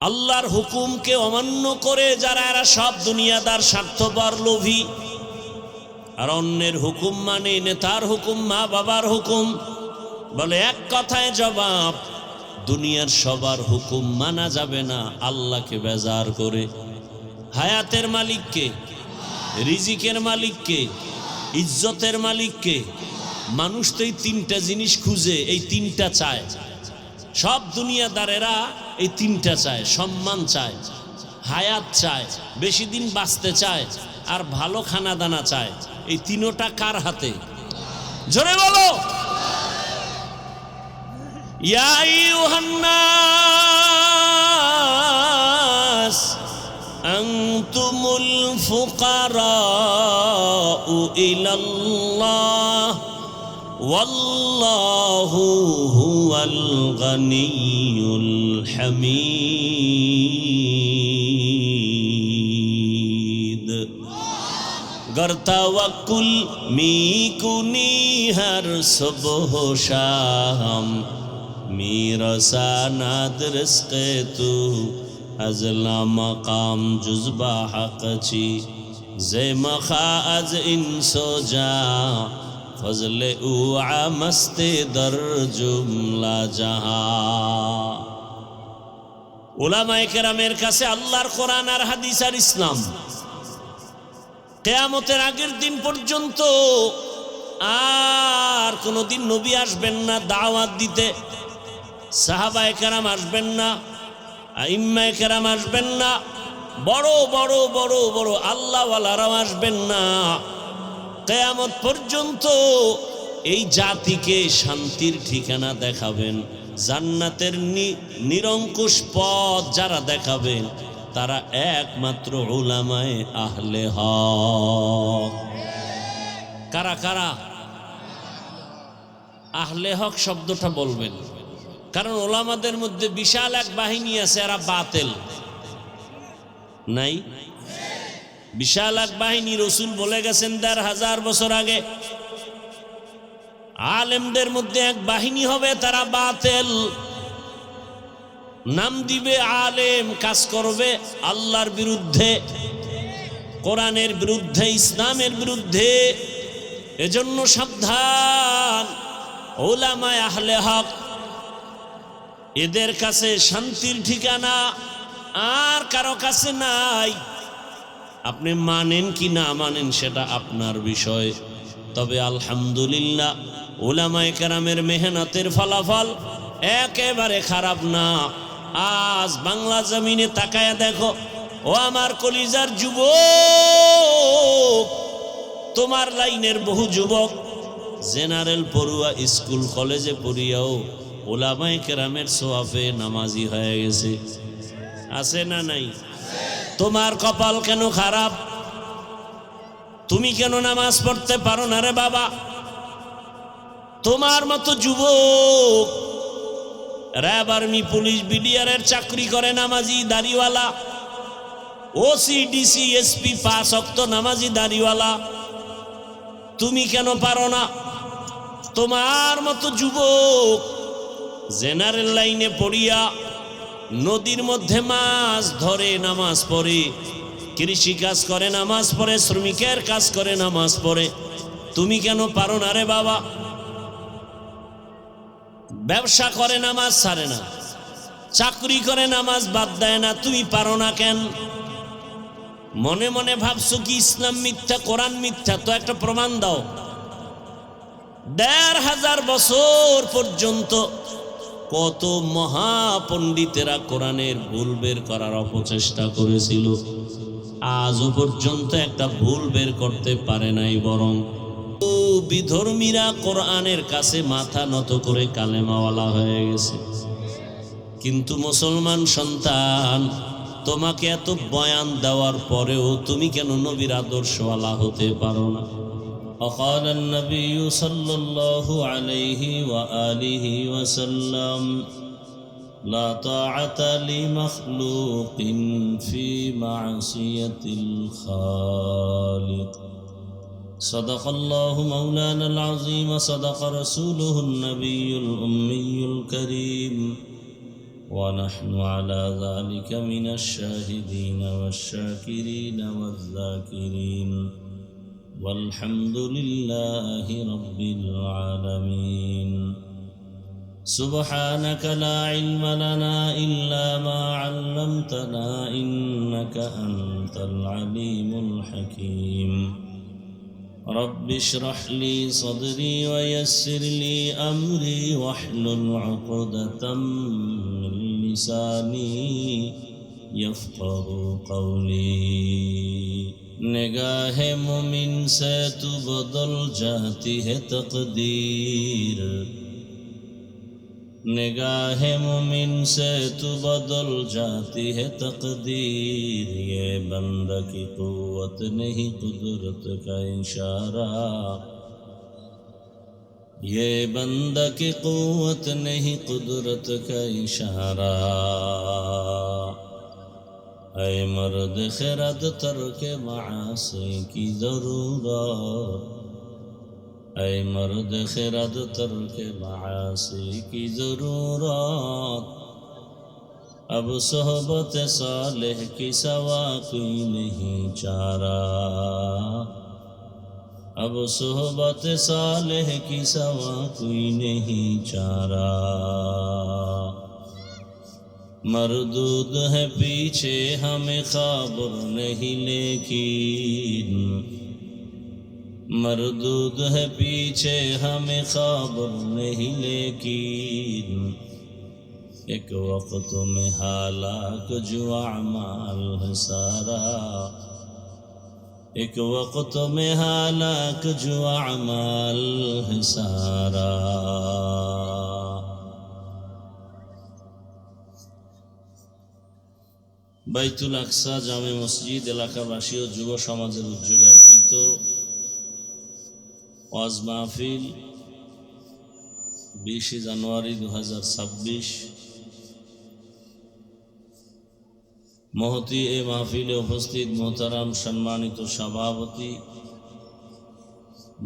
আল্লাহর হুকুমকে অমান্য করে যারা এরা সব দুনিয়াদার স্বার্থপর লোভী, আর অন্যের হুকুম মানে নেতার হুকুম, মা বাবার হুকুম। বলে এক কথায় জবাব, দুনিয়ার সবার হুকুম মানা যাবে না আল্লাহকে বেজার করে। হায়াতের মালিককে, রিজিকের মালিককে, ইজ্জতের মালিককে। মানুষ তো এই তিনটা জিনিস খুঁজে, এই তিনটা চায়। সব দুনিয়াদারেরা এই তিনটা চায়, সম্মান চায়, হায়াত চায়, বেশি দিন বাঁচতে চায়, আর ভালো খানা দানা চায়। এই তিনোটা কার হাতে? জোরে বলো। ইয়া আইয়ুহান নাস আনতুমুল ফুকারাউ ইলাল্লাহ ওয়াল্লাহু হুয়াল গনিয়ুল হামিদ। गर तवक्कुल मी कुनी हर सुबह शाम, मेरा सानाद रिस्क़े तू अज़ला मकाम जुज़बा हक़ची ज़े मखा अज़ इंसो जा फज़ले उआ मस्ते दर जुमला जहां। उलामाए केरामेर काছে আল্লাহর কোরআন আর হাদিস আর ইসলাম কিয়ামতের আগের দিন পর্যন্ত আর কোনোদিন নবী আসবেন না দাওয়াত দিতে, সাহাবায়ে কেরাম আসবেন না, আইম্মায়ে কেরাম আসবেন না, বড় বড় বড় বড় আল্লাহওয়ালারাও আসবেন না। কিয়ামত পর্যন্ত এই জাতিকে শান্তির ঠিকানা দেখাবেন, জান্নাতের নিরঙ্কুশ পথ যারা দেখাবেন তারা একমাত্র উলামায়ে আহলে হক। কারা কারা? আহলে হক শব্দটা বলবেন, কারণ ওলামাদের মধ্যে বিশাল এক বাহিনী আছে, এরা বাতিল নাই। বিশাল এক বাহিনী, রসুল বলে গেছেন ১৫০০ বছর আগে, আলেমদের মধ্যে এক বাহিনী হবে তারা বাতিল। নাম দিবে আলেম, কাজ করবে আল্লাহর বিরুদ্ধে, কোরআনের বিরুদ্ধে, ইসলামের বিরুদ্ধে। এজন্য সাবধান উলামায়ে আহলে হক, এদের কাছে শান্তির ঠিকানা আর কারো কাছে নাই। আপনি মানেন কি না মানেন সেটা আপনার বিষয়, তবে আলহামদুলিল্লাহ উলামায়ে কেরামের মেহনতের ফলাফল একেবারে খারাপ না। আজ বাংলা জমিনে তাকায়া দেখো, ও আমার কলিজার যুবক, তোমার লাইনের বহু যুবক জেনারেল পড়ুয়া, স্কুল কলেজে পড়িয়াও উলামায়ে কেরামের সোয়াফে নামাজি হয়ে গেছে। আছে না নাই? তোমার কপাল কেন খারাপ? তুমি কেন নামাজ পড়তে পারো না রে বাবা? তোমার মতো যুবক র্যাব, আর্মি, পুলিশ, বিডিআরের চাকরি করে, নামাজি দাড়িওয়ালা, ওসি, ডিসি, এসপি, ৫ ওয়াক্ত নামাজি দাড়িওয়ালা, তুমি কেন পারো না? তোমার মতো যুবক জেনারেল লাইনে পড়িয়া নদীর মধ্যে মাছ ধরে নামাজ পড়ে, কৃষি কাজ করে নামাজ পড়ে, শ্রমিকের কাজ করে নামাজ পড়ে, তুমি কেন পারো না রে বাবা? ব্যবসা করে নামাজ ছাড়ে না, চাকরি করে নামাজ বাদ দেয় না, তুমি পারো না কেন? মনে মনে ভাবছো কি ইসলাম মিথ্যা, কোরআন মিথ্যা? তো একটা প্রমাণ দাও। ১৫০০ বছর পর্যন্ত কত মহাপণ্ডিতেরা কোরআনের ভুল বের করার অপচেষ্টা করেছিল, আজও পর্যন্ত একটা ভুল বের করতে পারে নাই। বরং বিধর্মীরা কোরআনের কাছে মাথা নত করে কালেমাওয়ালা হয়ে গেছে। কিন্তু মুসলমান সন্তান, তোমাকে এত বয়ান দেওয়ার পরেও তুমি কেন নবীর আদর্শওয়ালা হতে পারো না? وقال النبي صلى الله عليه وآله وسلم لا طاعة لمخلوق في معصية الخالق صدق الله مولانا العظيم صدق رسوله النبي الأمي الكريم ونحن على ذلك من الشاهدين والشاكرين والذاكرين والحمد لله رب العالمين سبحانك لا علم لنا إلا ما علمتنا إنك أنت العليم الحكيم رب اشرح لي صدري ويسر لي أمري واحلل عقدة من لساني يفقه قولي نگاہ مومن سے تو بدل جاتی ہے تقدیر نگاہ مومن سے تو بدل جاتی ہے تقدیر یہ بندہ کی قوت نہیں قدرت کا اشارہ یہ بندہ کی قوت نہیں قدرت کا اشارہ اے مرد خرد ترک معاصی کی ضرورت اے مرد خرد ترک معاصی کی ضرورت اب صحبت صالح کی سوا کوئی نہیں چارہ اب صحبت صالح کی سوا کوئی نہیں چارہ مردود ہے پیچھے ہمیں خبر نہیں لیکن مردود ہے پیچھے ہمیں خبر نہیں لیکن ایک وقت میں ہلاک جو اعمال ہے سارا ایک وقت میں ہلاک جو اعمال ہے سارا বাইতুল আকসা জামে মসজিদ এলাকাবাসী ও যুব সমাজের উদ্যোগে আয়োজিত ওয়াজ মাহফিল 20 জানুয়ারি 2026 মহতি এই মাহফিলে উপস্থিত মোহতারাম সম্মানিত সভাপতি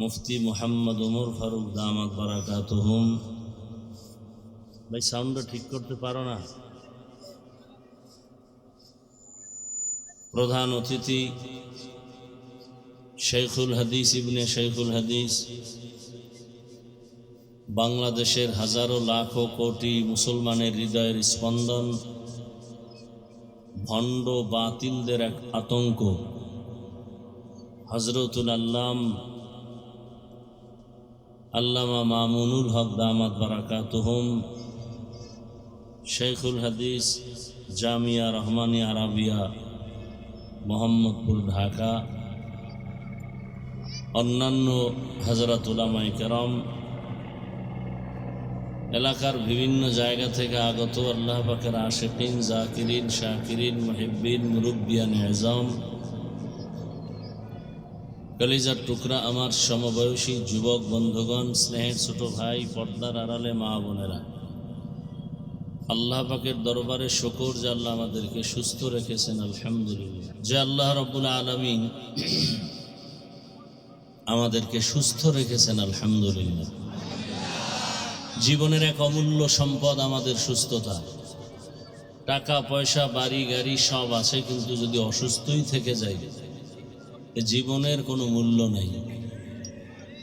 মুফতি মোহাম্মদ ওমর ফারুক দামাত বারাকাতুহুম ভাই সাউন্ডটা ঠিক করতে পারো না প্রধান অতিথি শেখুল হাদিস ইবনে শেখুল হাদিস বাংলাদেশের হাজারো লাখো কোটি মুসলমানের হৃদয়ের স্পন্দন ভণ্ড বাতিলদের এক আতঙ্ক হযরতুল আল্লামা মামুনুল হক দামাত বারাকাতুহুম শেখুল হাদিস জামিয়া রহমানিয়া আরাবিয়া মোহাম্মদপুর ঢাকা অন্যান্য হযরত উলামায়ে কেরাম এলাকার বিভিন্ন জায়গা থেকে আগত আল্লাহ পাকের আশিকিন জাকিরিন শাকিরিন মুহিব্বিন মুরব্বিয়ান আযম কলিজার টুকরা আমার সমবয়সী যুবক বন্ধুগণ স্নেহের ছোট ভাই পর্দার আড়ালে মা বোনেরা আল্লাহ পাকের দরবারে শুকর যে আল্লাহ আমাদেরকে সুস্থ রেখেছেন আলহামদুলিল্লাহ যে আল্লাহ রাব্বুল আলামিন আমাদেরকে সুস্থ রেখেছেন আলহামদুলিল্লাহ জীবনের এক অমূল্য সম্পদ আমাদের সুস্থতা টাকা পয়সা বাড়ি গাড়ি সব আছে কিন্তু যদি অসুস্থই থেকে যায় জীবনের কোনো মূল্য নেই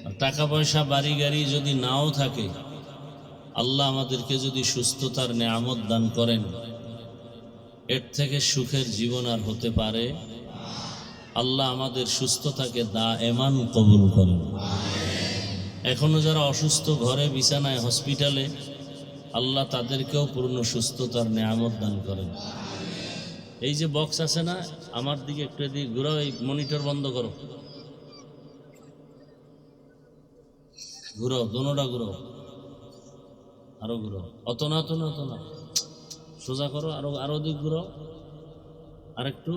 আর টাকা পয়সা বাড়ি গাড়ি যদি নাও থাকে আল্লাহ আমাদেরকে যদি সুস্থতার নেয়ামত দান করেন এর থেকে সুখের জীবন আর হতে পারে আল্লাহ আমাদের সুস্থতাকে দায়েমান কবুল করেন এখনো যারা অসুস্থ ঘরে বিছানায় হসপিটালে আল্লাহ তাদেরকেও পূর্ণ সুস্থতার নেয়ামত দান করেন এই যে বক্স আছে না আমার দিকে একটু এদিকে ঘুরাও এই মনিটর বন্ধ করো ঘুরাও দোনোটা ঘুরাও আরো ঘুরাও অত না সোজা করো আরো দিক ঘুরাও আরেকটু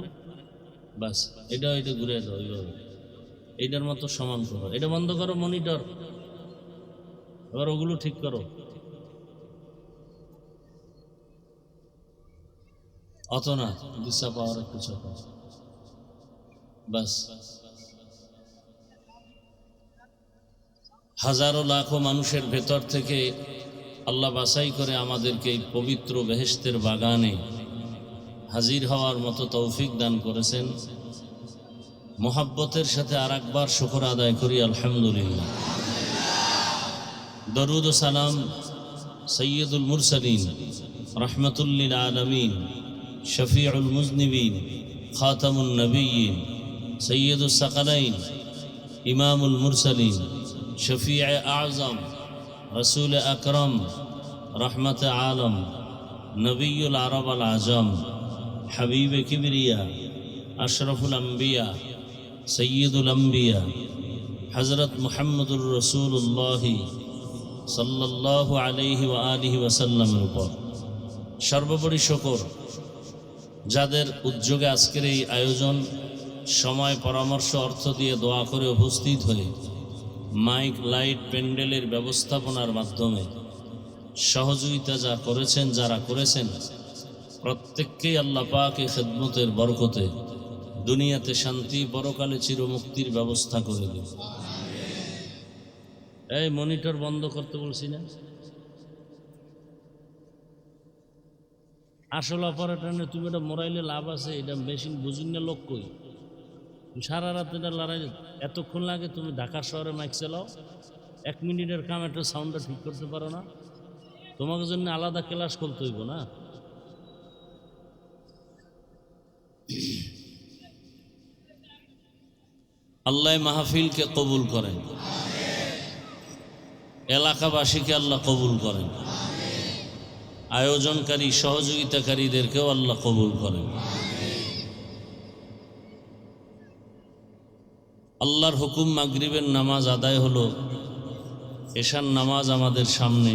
বাস এটা ঘুরে দাও এইভাবে এইটার মতো সমান করো এটা বন্ধ করো মনিটর এবার ওগুলো ঠিক করো অত না দিশা পাওয়ার একটু চাপা বাস হাজারো লাখো মানুষের ভেতর থেকে আল্লাহ বাছাই করে আমাদেরকে এই পবিত্র বেহেশতের বাগানে হাজির হওয়ার মতো তৌফিক দান করেছেন। মোহাব্বতের সাথে আর একবার শুকর আদায় করি আলহামদুলিল্লাহ। দরুদ ও সালাম সৈয়দুল মুরসালিন রহমতুল লিল আলামিন শফিউল মুজনিবিন খাতামুন নবিয়্যিন সৈয়দুস সাকালাইন ইমামুল মুরসালিন শফিউ আযম রসুল আকরম রহমত আলম নবিয়ুল আরব আল আজম হাবিব কিবরিয়া আশরফুল আম্বিয়া সৈয়দুল আম্বিয়া হজরত মুহাম্মদুর রসুল্লাহ সাল্লাল্লাহু আলাইহি ওয়া আলিহি ওয়াসাল্লামের উপর সর্বোপরি শুকর, যাদের উদ্যোগে আজকের এই আয়োজন, সময় পরামর্শ অর্থ দিয়ে দোয়া করে উপস্থিত হয়ে মাইক লাইট প্যান্ডেলের ব্যবস্থাপনার মাধ্যমে সহযোগিতা যা করেছেন, যারা করেছেন প্রত্যেককেই আল্লাহ পাক এই খিদমতের বরকতে দুনিয়াতে শান্তি, পরকালে চিরমুক্তির ব্যবস্থা করে দেন। এই মনিটর বন্ধ করতে বলছি না? আসল অপারেটর তুমি এটা মোরাইলে লাভ আছে, এটা মেশিন বুঝুন না লোক কই সারা রাত এটা লড়াই এতক্ষণ লাগে। তুমি ঢাকা শহরে মাইক চালাও, 1 মিনিটের কাম, একটা সাউন্ডটা ঠিক করতে পারো না? তোমাকে জন্য আলাদা ক্লাস করতে হইব না? আল্লাহ মাহফিলকে কবুল করেন, এলাকাবাসীকে আল্লাহ কবুল করেন, আয়োজনকারী সহযোগিতাকারীদেরকেও আল্লাহ কবুল করেন। আল্লাহর হুকুম মাগরিবের নামাজ আদায় হলো, এশার নামাজ আমাদের সামনে,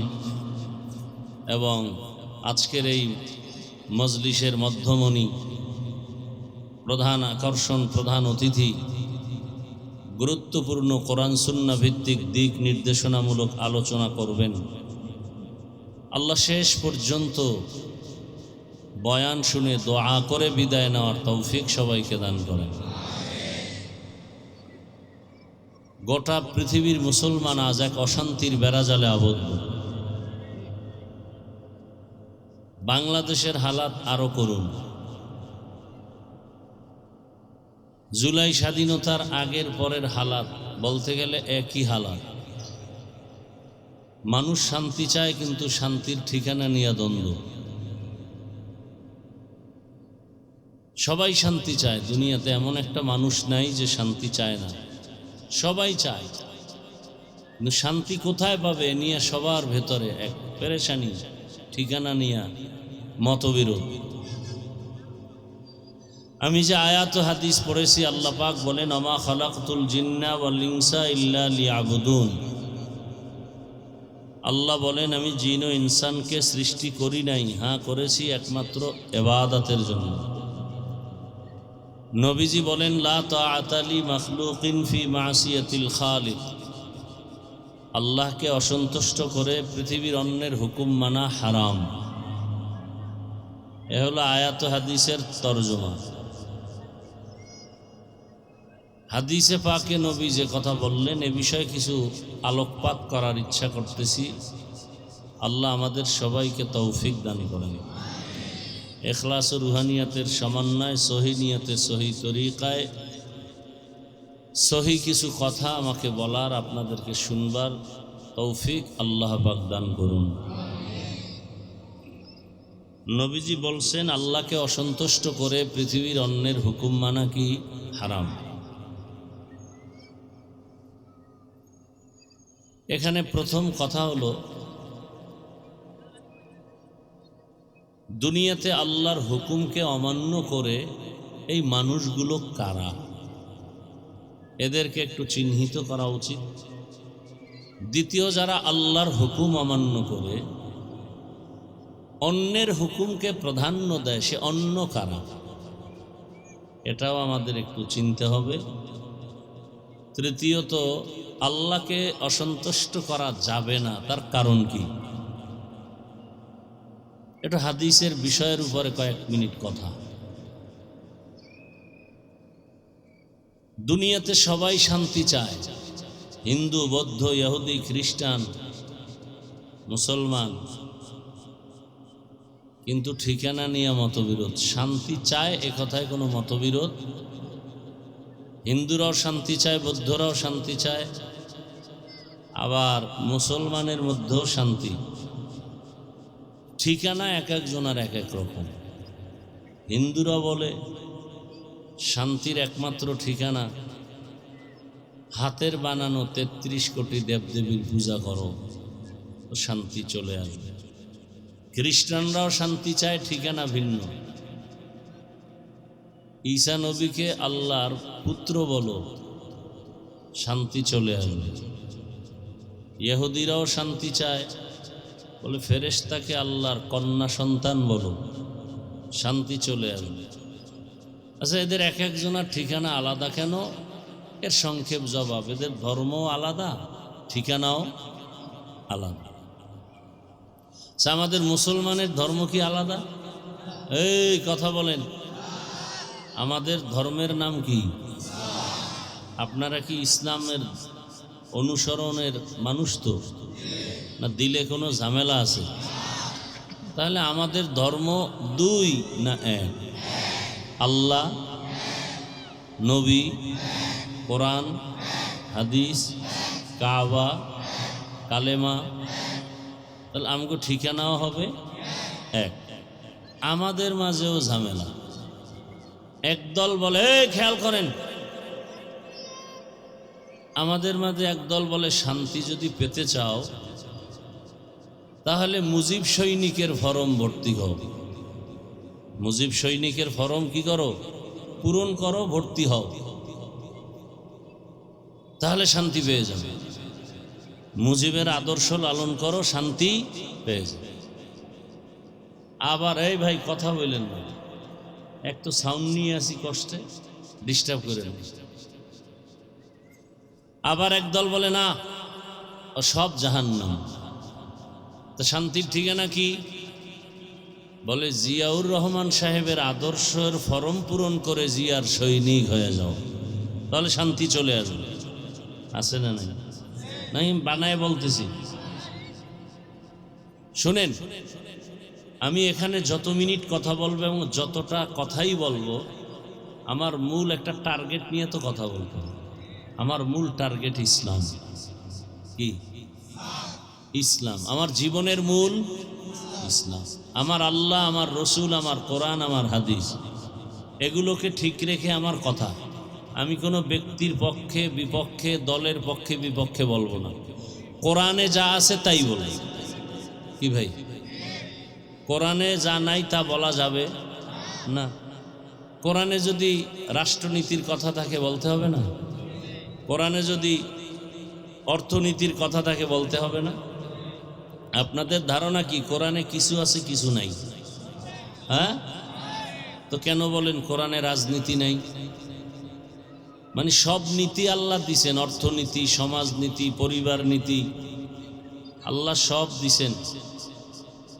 এবং আজকের এই মজলিসের মধ্যমণি, প্রধান আকর্ষণ, প্রধান অতিথি, গুরুত্বপূর্ণ কোরআন সুন্নাহ ভিত্তিক দিক নির্দেশনামূলক আলোচনা করবেন। আল্লাহ শেষ পর্যন্ত বয়ান শুনে দোয়া করে বিদায় নেওয়ার তৌফিক সবাইকে দান করেন। গোটা পৃথিবীর মুসলমান আজ এক অশান্তির বেড়াজালে আবদ্ধ। বাংলাদেশের হালাত আরো করুন। জুলাই স্বাধীনতার আগের পরের হালাত বলতে গেলে একই হালাত। মানুষ শান্তি চায়, কিন্তু শান্তির ঠিকানা নিয়ে দ্বন্দ্ব। সবাই শান্তি চায়, দুনিয়াতে এমন একটা মানুষ নাই যে শান্তি চায় না, সবাই চায়, কিন্তু শান্তি কোথায় পাবে নিয়ে সবার ভেতরে এক পেরেশানি, ঠিকানা নিয়ে মতবিরোধ। আমি যে আয়াত হাদিস পড়েছি, আল্লাহ পাক বলেন আমা খালাকতুল জিন্না ওয়াল ইনসা ইল্লা লিয়াবুদুন। আল্লাহ বলেন আমি জিন ও ইনসানকে সৃষ্টি করি নাই, হ্যাঁ করেছি একমাত্র ইবাদতের জন্য। নবীজি বলেন লা তাআতা লি মাখলুকিন ফি মাসিয়াতিল খালিক। আল্লাহকে অসন্তুষ্ট করে পৃথিবীর অন্যের হুকুম মানা হারাম। এ হলো আয়াত হাদিসের তরজমা। হাদিসে পাকে নবী যে কথা বললেন এ বিষয়ে কিছু আলোকপাত করার ইচ্ছা করতেছি। আল্লাহ আমাদের সবাইকে তৌফিক দান করেন। ইখলাস ও রুহানিয়াতের সমন্বয়, সহি নিয়তে, সহি তরিকায় সহি কিছু কথা আমাকে বলার, আপনাদেরকে শুনবার তৌফিক আল্লাহ পাক দান করুন। নবীজি বলছেন আল্লাহকে অসন্তুষ্ট করে পৃথিবীর অন্যের হুকুম মানা কি হারাম। এখানে প্রথম কথা হলো, দুনিয়াতে আল্লাহর হুকুমকে অমান্য করে এই মানুষগুলো কারা, এদেরকে একটু চিহ্নিত করা উচিত। দ্বিতীয়, যারা আল্লাহর হুকুম অমান্য করে অন্যের হুকুমকে প্রাধান্য দেয়, সে অন্য কারা, এটাও আমাদের একটু চিনতে হবে। তৃতীয়ত, আল্লাহকে অসন্তুষ্ট করা যাবে না, তার কারণ কি, এটা হাদিসের বিষয়ের উপরে কয়েক মিনিট কথা। দুনিয়াতে সবাই শান্তি চায়, হিন্দু, বৌদ্ধ, ইহুদি, খ্রিস্টান, মুসলমান, কিন্তু ঠিকানা নিয়ে মতবিরোধ। শান্তি চায় এ কথায় কোনো মতবিরোধ। হিন্দুরাও শান্তি চায়, বৌদ্ধরাও শান্তি চায়, আবার মুসলমানের মধ্যেও শান্তি। ঠিকানা এক একজনের এক এক রকম। হিন্দুরা বলে শান্তির একমাত্র ঠিকানা হাতের বানানো ৩৩ কোটি দেবদেবীর পূজা করো, শান্তি চলে আসবে। খ্রিস্টানরাও শান্তি চায়, ঠিকানা ভিন্ন। ঈসা নবীকে আল্লাহর পুত্র বলো, শান্তি চলে আসবে। ইহুদিরাও শান্তি চায়, বলে ফেরেশতাকে আল্লাহর কন্যা সন্তান বলো, শান্তি চলে আসবে। আচ্ছা, এদের এক একজনের ঠিকানা আলাদা কেন? এর সংক্ষেপ জবাব, এদের ধর্মও আলাদা, ঠিকানাও আলাদা। আমাদের মুসলমানের ধর্ম কি আলাদা? এই কথা বলেন, আমাদের ধর্মের নাম কি? আপনারা কি ইসলামের অনুসরণের মানুষ তো না? দিলে কোনো ঝামেলা আছে? তাহলে আমাদের ধর্ম দুই না এক? আল্লাহ, নবী, কোরআন, হাদিস, কাবা, কালেমা। তাহলে আমাকে ঠিকানাও হবে এক। আমাদের মাঝেও ঝামেলা। একদল বলে, খেয়াল করেন, আমাদের মাঝে একদল বলে শান্তি যদি পেতে চাও তাহলে মুজিব সৈনিকের ফরম ভর্তি হও। মুজিব সৈনিকের ফরম কি করো? পূরণ করো, ভর্তি হও, তাহলে শান্তি পেয়ে যাবে। মুজিবের আদর্শ লালন করো, শান্তি পেয়ে যাবে। আবার এই ভাই কথা বললেন না, এক তো সাউন্ড নিয়ে আসি, কষ্টে ডিস্টার্ব করে। আবার একদল বলে না, সব জাহান্নাম। তো শান্তির ঠিকানা কি? বলে জিয়াউর রহমান সাহেবের আদর্শের ফরম পূরণ করে জিয়ার সৈনিক হয়ে যাও, তাহলে শান্তি চলে আসবে। আছে না নাই? নাই, বানায় বলতেছি। শুনেন, আমি এখানে যত মিনিট কথা বলবো এবং যতটা কথাই বলবো, আমার মূল একটা টার্গেট নিয়ে তো কথা বলবো। আমার মূল টার্গেট ইসলাম। কি? ইসলাম। আমার জীবনের মূল ইসলাম। আমার আল্লাহ, আমার রসুল, আমার কোরআন, আমার হাদিস, এগুলোকে ঠিক রেখে আমার কথা। আমি কোনো ব্যক্তির পক্ষে বিপক্ষে, দলের পক্ষে বিপক্ষে বলবো না। কোরআনে যা আছে তাই বলি। কি ভাই? কোরআনে যা নাই তা বলা যাবে না। কোরআনে যদি রাষ্ট্রনীতির কথা থাকে বলতে হবে না? কোরআনে যদি অর্থনীতির কথা থাকে বলতে হবে না? আপনাদের ধারণা কি কোরআনে কিছু আছে কিছু নাই? হ্যাঁ, তো কেন বলেন কোরআনে রাজনীতি নাই? মানে সব নীতি আল্লাহ দিছেন, অর্থনীতি, সমাজনীতি, পরিবার নীতি, আল্লাহ সব দিছেন।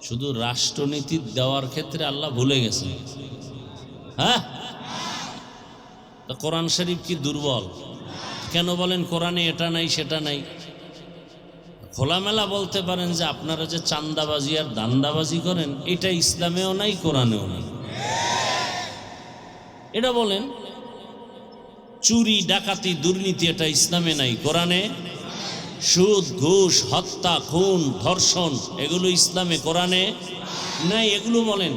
শুধু রাষ্ট্রনীতি দেওয়ার ক্ষেত্রে আল্লাহ ভুলে গেছেন। হ্যাঁ, তো কোরআন শরীফ কি দুর্বল? কেন বলেন কোরআনে এটা নাই সেটা নাই? খোলামেলা বলতে পারেন যে আপনারা যে চান্দাবাজি আর দান্দাবাজি করেন, এটা ইসলামেও নাই, কোরআনেও নাই। এটা বলেন চুরি, ডাকাতি, দুর্নীতি, এটা ইসলামে নাই, কোরআনে। সুদ, ঘুষ, হত্যা, খুন, ধর্ষণ, এগুলো ইসলামে, কোরআনে নাই। এগুলো বলেন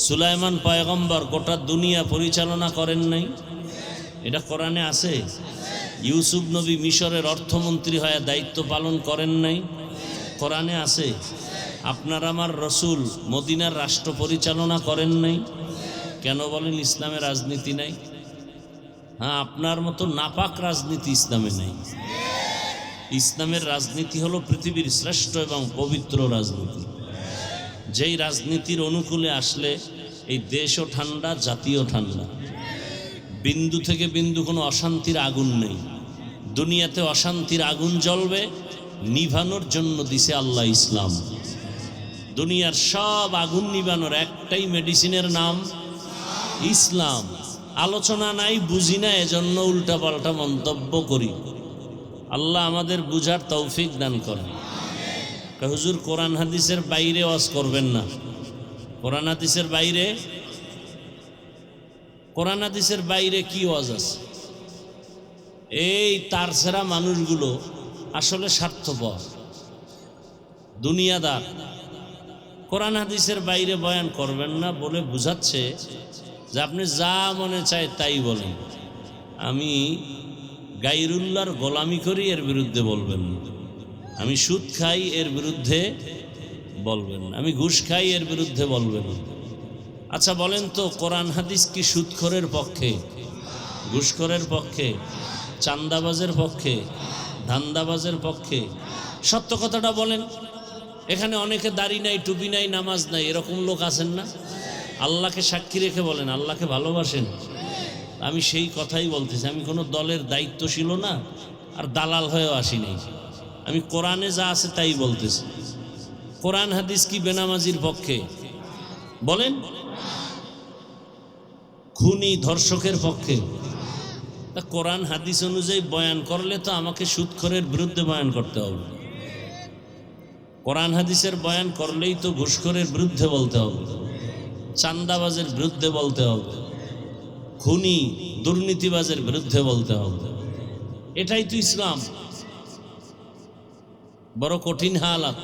সুলাইমান পয়গম্বর গোটা দুনিয়া পরিচালনা করেন নাই, এটা কোরআনে আছে। ইউসুফ নবী মিশরের অর্থমন্ত্রী হয়ে দায়িত্ব পালন করেন নাই, কোরআনে আছে। আপনার আমার রসুল মদিনার রাষ্ট্র পরিচালনা করেন নাই। কেন বলেন ইসলামে রাজনীতি নাই? হ্যাঁ, আপনার মতো নাপাক রাজনীতি ইসলামে নাই। ইসলামের রাজনীতি হলো পৃথিবীর শ্রেষ্ঠ এবং পবিত্র রাজনীতি। যেই রাজনীতির অনুকূলে আসলে এই দেশও ঠান্ডা, জাতীয় ঠান্ডা। বিন্দু থেকে বিন্দু কোনো অশান্তির আগুন নেই। দুনিয়াতে অশান্তির আগুন জ্বলবে, নিভানোর জন্য দিছে আল্লাহ ইসলাম। দুনিয়ার সব আগুন নিভানোর একটাই মেডিসিনের নাম ইসলাম। আলোচনা নাই, বুঝি না, এজন্য উল্টাপাল্টা মন্তব্য করি। আল্লাহ আমাদের বুঝার তৌফিক দান করেন। হুজুর কোরআন হাদিসের বাইরে ওয়াজ করবেন না। কোরআন হাদিসের বাইরে, কোরআন হাদিসের বাইরে কি ওয়াজ আছে? এই তারছেরা মানুষগুলো আসলে স্বার্থপর, দুনিয়াদার। কোরআন হাদিসের বাইরে বয়ান করবেন না বলে বুঝাচ্ছে যে আপনি যা মনে চায় তাই বলেন। আমি গায়রুল্লাহর গোলামি করি, এর বিরুদ্ধে বলবেন না। আমি সুদ খাই, এর বিরুদ্ধে বলবেন না। আমি ঘুষ খাই, এর বিরুদ্ধে বলবেন না। আচ্ছা বলেন তো, কোরআন হাদিস কি সুদখোরের পক্ষে, ঘুষখোরের পক্ষে, চান্দাবাজের পক্ষে, ধান্দাবাজের পক্ষে? সত্য কথাটা বলেন। এখানে অনেকে দাড়ি নাই, টুপি নাই, নামাজ নাই, এরকম লোক আছেন না? আল্লাহকে সাক্ষী রেখে বলেন আল্লাহকে ভালোবাসেন। আমি সেই কথাই বলতেছি। আমি কোনো দলের দায়িত্বশীল না, আর দালাল হয়েও আসি নাই। আমি কোরআনে যা আছে তাই বলতেছি। কোরআন হাদিস কি বেনামাজির পক্ষে? বলেন। খুনি ধর্ষকের পক্ষে? তা কোরআন হাদিস অনুযায়ী বয়ান করলে তো আমাকে সুদখোরের বিরুদ্ধে বয়ান করতে হবে। কোরআন হাদিসের বয়ান করলেই তো ঘুষখোরের বিরুদ্ধে বলতে হবে, চান্দাবাজের বিরুদ্ধে বলতে হবে, খুনি দুর্নীতিবাজের বিরুদ্ধে বলতে হবে। এটাই তো ইসলাম। বড় কঠিন হালাত।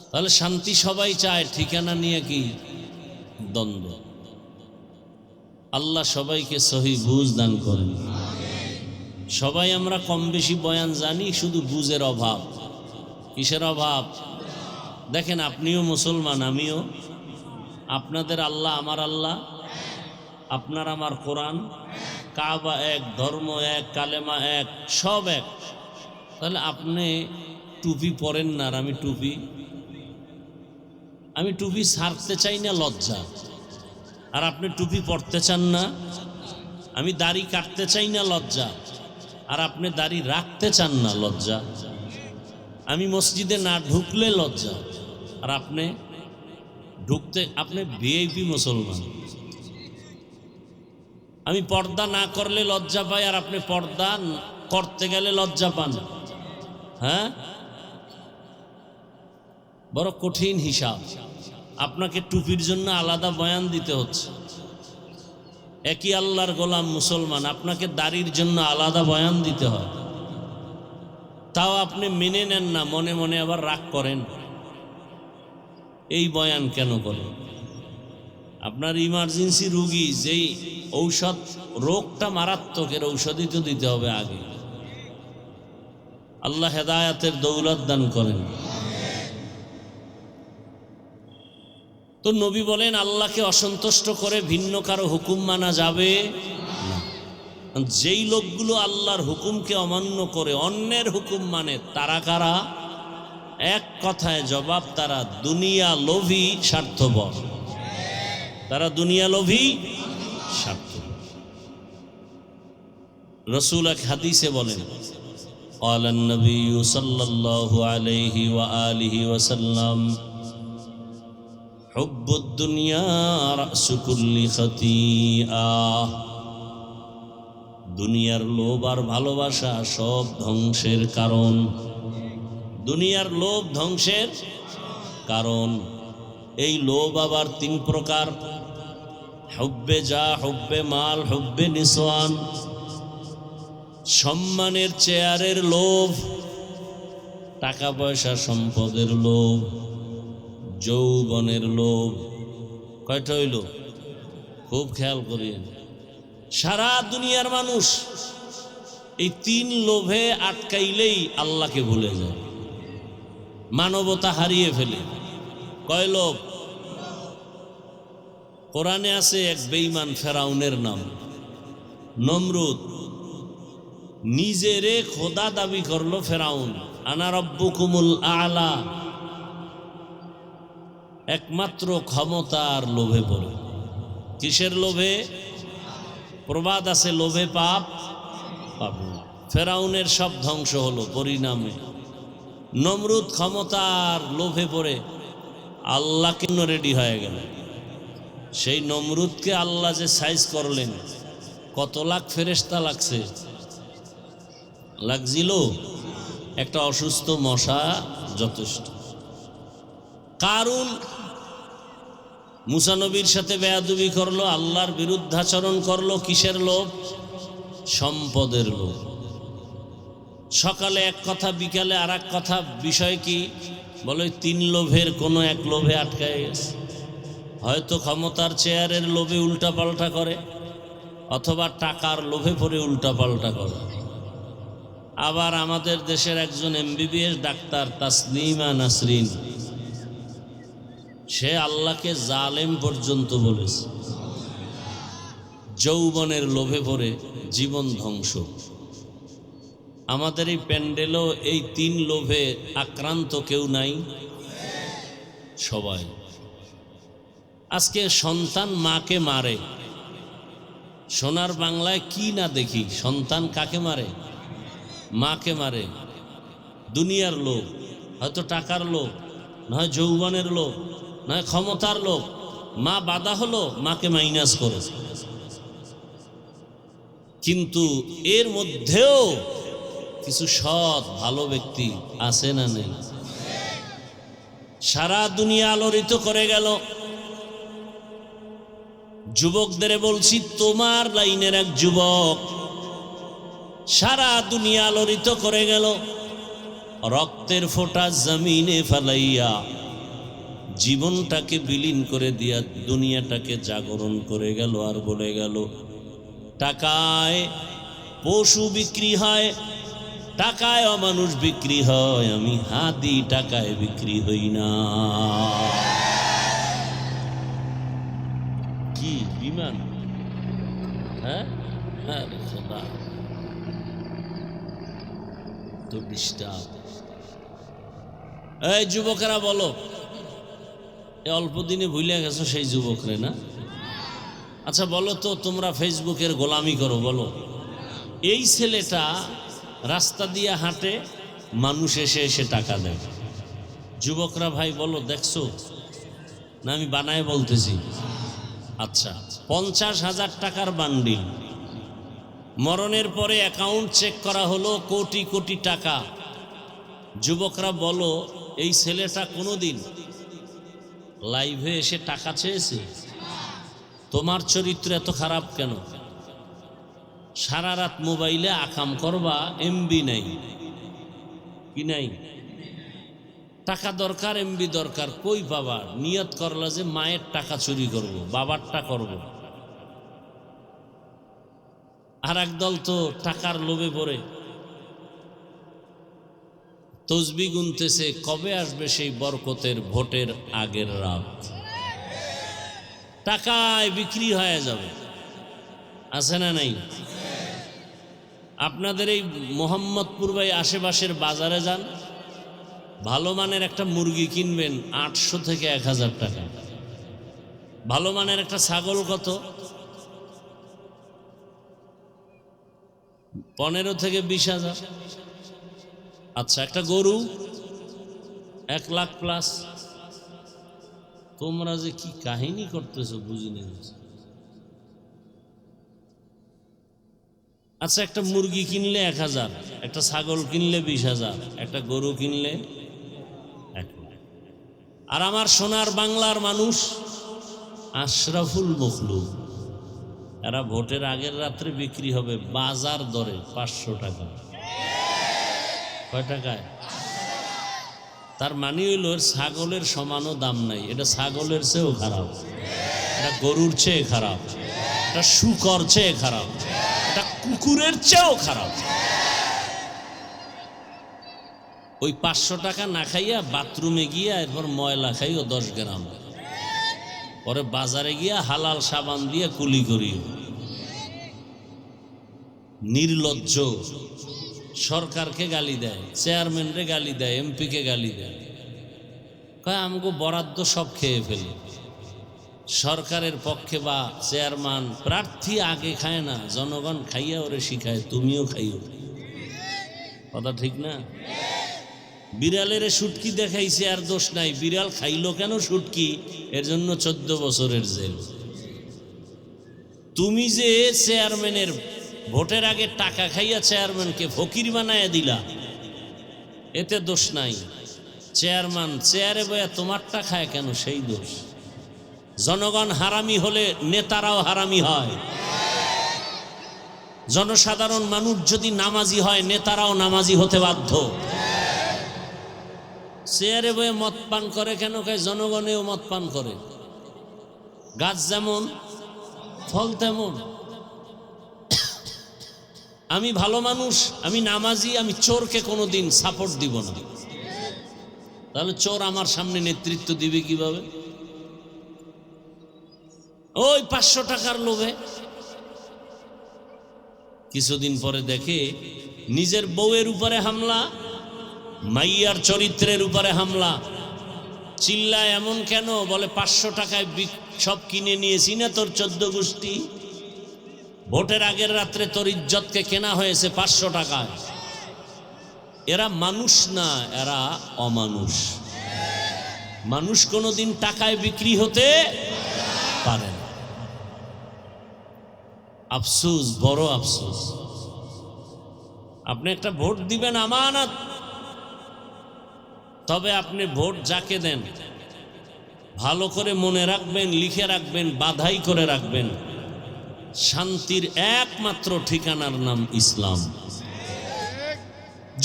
তাহলে শান্তি সবাই চায়, ঠিকানা নিয়ে কি দ্বন্দ্ব? আল্লাহ সবাইকে সহি বুঝ দান করেন। সবাই আমরা কম বেশি বয়ান জানি, শুধু বুঝের অভাব। কিসের অভাব? দেখেন, আপনিও মুসলমান, আমিও। আপনাদের আল্লাহ আমার আল্লাহ, আপনার আমার কোরআন, কাবা এক, ধর্ম এক, কালেমা এক, সব এক। তাহলে আপনি টুপি পরেন না, আর আমি টুপি ছাড়তে চাই না, লজ্জা। আর আপনি টুপি পরতে চান না। আমি দাড়ি কাটতে চাই না, লজ্জা। আর আপনি দাড়ি রাখতে চান না, লজ্জা। আমি মসজিদে না ঢুকলে লজ্জা, আর আপনি ঢুকতে, আপনি ভিআইপি মুসলমান। আমি পর্দা না করলে লজ্জা পাই, আর আপনি পর্দা করতে গেলে লজ্জা পান। হ্যাঁ, বড় কঠিন হিসাব। আপনাকে টুপির জন্য আলাদা বয়ান দিতে হচ্ছে। একই আল্লাহর গোলাম মুসলমান, আপনাকে দাড়ির জন্য আলাদা বয়ান দিতে হয়। তাও আপনি মেনে নেন না, মনে মনে আবার রাগ করেন। এই বয়ান কেন করেন? আপনার ইমার্জেন্সি রুগী, যেই ঔষধ, রোগটা মারাত্মক, এর ঔষধই তো দিতে হবে আগে। আল্লাহ হেদায়াতের দৌলত দান করেন। তো নবী বলেন, আল্লাহকে অসন্তুষ্ট করে ভিন্ন কারো হুকুম মানা যাবে না। যেই লোকগুলো আল্লাহর হুকুমকে অমান্য করে অন্যের হুকুম মানে, তারা কারা? এক কথায় জবাব, তারা দুনিয়া লোভী, স্বার্থপর। তারা দুনিয়া লোভী, স্বার্থপর। রাসূল এক হাদিসে বলেন, ক্বালান নবী সাল্লাল্লাহু আলাইহি ওয়া আলিহি ওয়াসাল্লাম, হুব্বুদ দুনিয়া রাসু কুল্লি খাতিআহ। দুনিয়ার লোভ আর ভালোবাসা সব ধ্বংসের কারণ। দুনিয়ার লোভ ধ্বংসের কারণ। এই লোভ আবার তিন প্রকার: হুব্বে যা, হুব্বে মাল, হুব্বে নিসওয়ান। সম্মানের, চেয়ারের লোভ, টাকা পয়সা সম্পদের লোভ, যৌবনের লোভ। কয়টা হইল? খুব খেয়াল করিয়েন। সারা দুনিয়ার মানুষ এই তিন লোভে আটকাইলেই আল্লাহকে ভুলে যায়, মানবতা হারিয়ে ফেলে। কয় লোভ? কোরআনে আছে এক বেঈমান ফেরাউনের নাম নমরুদ। নিজেরে খোদা দাবি করলো ফেরাউন, আনা রব্বুকুমুল আলা। একমাত্র ক্ষমতার লোভে পড়ে। কিসের লোভে? প্রবাদ আছে, লোভে পাপ পাবে। ফেরাউনের সব ধ্বংস হলো পরিণামে। নমরুদ ক্ষমতার লোভে পড়ে আল্লাহ কেন রেডি হয়ে গেল। সেই নমরুদকে আল্লাহ যে সাইজ করলেন, কত লাখ ফেরেশতা লাগছে, লাগছিল? একটা অসুস্থ মশা যথেষ্ট। কারুন মুসা নবীর সাথে বেয়াদবি করলো, আল্লাহর বিরুদ্ধাচরণ করলো, কিসের লোভ? সম্পদের লোভ। সকালে এক কথা, বিকালে আর এক কথা। বিষয় কি? বলে 3 লোভের কোনো এক লোভে আটকায় গেছে। হয়তো ক্ষমতার চেয়ারের লোভে উল্টাপাল্টা করে, অথবা টাকার লোভে পড়ে উল্টাপাল্টা করে। আবার আমাদের দেশের একজন MBBS ডাক্তার তাসনিমা নাসরিন, সে আল্লাহকে জালেম পর্যন্ত বলেছে। যৌবনের লোভে পড়ে জীবন ধ্বংস। আমাদের এই প্যান্ডেলও এই 3 লোভে আক্রান্ত কেউ নাই? সবাই। আজকে সন্তান মাকে মারে। সোনার বাংলায় কি না দেখি, সন্তান কাকে মারে? মাকে মারে। দুনিয়ার লোভ, হয়তো টাকার লোভ, নয় যৌবনের লোভ, নয় ক্ষমতার লোভ। মা বাধা হলো, মাকে মাইনাস করে। কিন্তু এর মধ্যেও কিছু সৎ ভালো ব্যক্তি আছে না নেই? সারা দুনিয়া আলোড়িত করে গেল। যুবকদের বলছি, তোমার লাইনের এক যুবক সারা দুনিয়া আলোড়িত করে গেল। রক্তের ফোঁটা জমিনে ফেলাইয়া জীবনটাকে বিলীন করে দিয়া দুনিয়াটাকে জাগরণ করে গেল। আর বলে গেল, টাকায় পশু বিক্রি হয়, টাকায় অমানুষ বিক্রি হয়, আমি হাদি টাকায় বিক্রি হই না। কি বিমান? হ্যাঁ, তো ডিস্টার্ব। এই যুবকেরা বলো, অল্প দিনে ভুলে গেছো সেই যুবকরে না? আচ্ছা বলো তো, তোমরা ফেসবুকের গোলামি করো, বলো। এই ছেলেটা রাস্তা দিয়ে হাঁটে, মানুষ এসে এসে টাকা দেয়। যুবকরা ভাই বলো, দেখছো না? আমি বানায় বলতেছি। আচ্ছা, 50,000 টাকার বান্ডিল। মরণের পরে অ্যাকাউন্ট চেক করা হলো, কোটি কোটি টাকা। যুবকরা বলো, এই ছেলেটা কোনোদিন লাইভে এসে টাকা চেয়েছে? তোমার চরিত্র এত খারাপ কেন? সারা রাত মোবাইলে আকাম করবা, MB নাই, কি নাই? টাকা দরকার, MB দরকার, কই পাবা? নিয়ত করলা যে মায়ের টাকা চুরি করব, বাবারটা করব। আর একদল তো টাকার লোভে পড়ে তসবি গুনতেছে, কবে আসবে সেই বরকতের ভোটের আগের রাত। টাকায় বিক্রি হয়ে যাবে, আছে না নাই? আপনাদের এই মোহাম্মদপুর ভাই আশেপাশের বাজারে যান, ভালো মানের একটা মুরগি কিনবেন 800 থেকে 1000 টাকা। ভালো মানের একটা ছাগল কত? 15 থেকে 20,000। আচ্ছা, একটা গরু 1 লাখ প্লাস। তোমরা যে কি কাহিনী করতেছো বুঝি না। আচ্ছা, একটা মুরগি কিনলে 1000, একটা ছাগল কিনলে 20,000, একটা গরু কিনলে 1 লাখ। আর আমার সোনার বাংলার মানুষ আশরাফুল মখলুক, এরা ভোটের আগের রাত্রে বিক্রি হবে বাজার দরে 500 টাকা। কয় টাকায়? তার মানে হইল ছাগলের সমানও দাম নাই। এটা ছাগলের চেয়েও খারাপ, এটা গরুর চেয়ে খারাপ, এটা শুকর চেয়ে খারাপ, এটা কুকুরের চেয়েও খারাপ। ওই 500 টাকা না খাইয়া বাথরুমে গিয়া এরপর ময়লা খাইও 10 গ্রাম, পরে বাজারে গিয়া হালাল সাবান দিয়ে কুলি করি। নির্লজ্জ। সরকারকে গালি দেয়, চেয়ারম্যানরে গালি দেয়, এমপিকে গালি দেয়, কয় আমগো বরাদ্দ সব খেয়ে ফেলে। সরকারের পক্ষে বা চেয়ারম্যান প্রার্থী আগে খায় না, জনগণ খাইয়া ওরে শিখায়, তুমিও খাইও। কথা ঠিক না? বিড়ালের শুটকি দেখাইছে আর দোষ নাই, বিড়াল খাইলো কেন শুটকি, এর জন্য 14 বছরের জেল। তুমি যে চেয়ারম্যানের ভোটের আগে টাকা খাইয়া চেয়ারম্যানকে ফকির বানায়া দিলা, এতে দোষ নাই। চেয়ারম্যান চেয়ারে বয়া তোমারটা খায় কেন, সেই দোষ। জনগণ হারামি হলে নেতারাও হারামি হয়। জনসাধারণ মানুষ যদি নামাজি হয় নেতারাও নামাজি হতে বাধ্য। চেয়ারে বয়ে মদ পান করে কেন, কয় জনগণেও মদ পান করে। গাছ যেমন ফল তেমন। আমি ভালো মানুষ, আমি নামাজি, আমি চোরকে কোনোদিন সাপোর্ট দিব না। তাহলে চোর আমার সামনে নেতৃত্ব দিবে কিভাবে? ওই 500 টাকার লোভে কিছুদিন পরে দেখে নিজের বউয়ের উপরে হামলা, মাইয়ার চরিত্রের উপরে হামলা। চিল্লায় এমন কেন? বলে 500 টাকায় সব কিনে নিয়েছি না তোর 14 গোষ্ঠী। ভোটের আগের রাত্রে তোর ইজ্জতকে কেনা হয়েছে 500 টাকায়। এরা মানুষ না, এরা অমানুষ। মানুষ কোনোদিন টাকায় বিক্রি হতে পারে না। আফসোস, বড় আফসোস। আপনি একটা ভোট দিবেন আমানত, তবে আপনি ভোট যাকে দেন ভালো করে মনে রাখবেন, লিখে রাখবেন, বাধাই করে রাখবেন, শান্তির একমাত্র ঠিকানার নাম ইসলাম।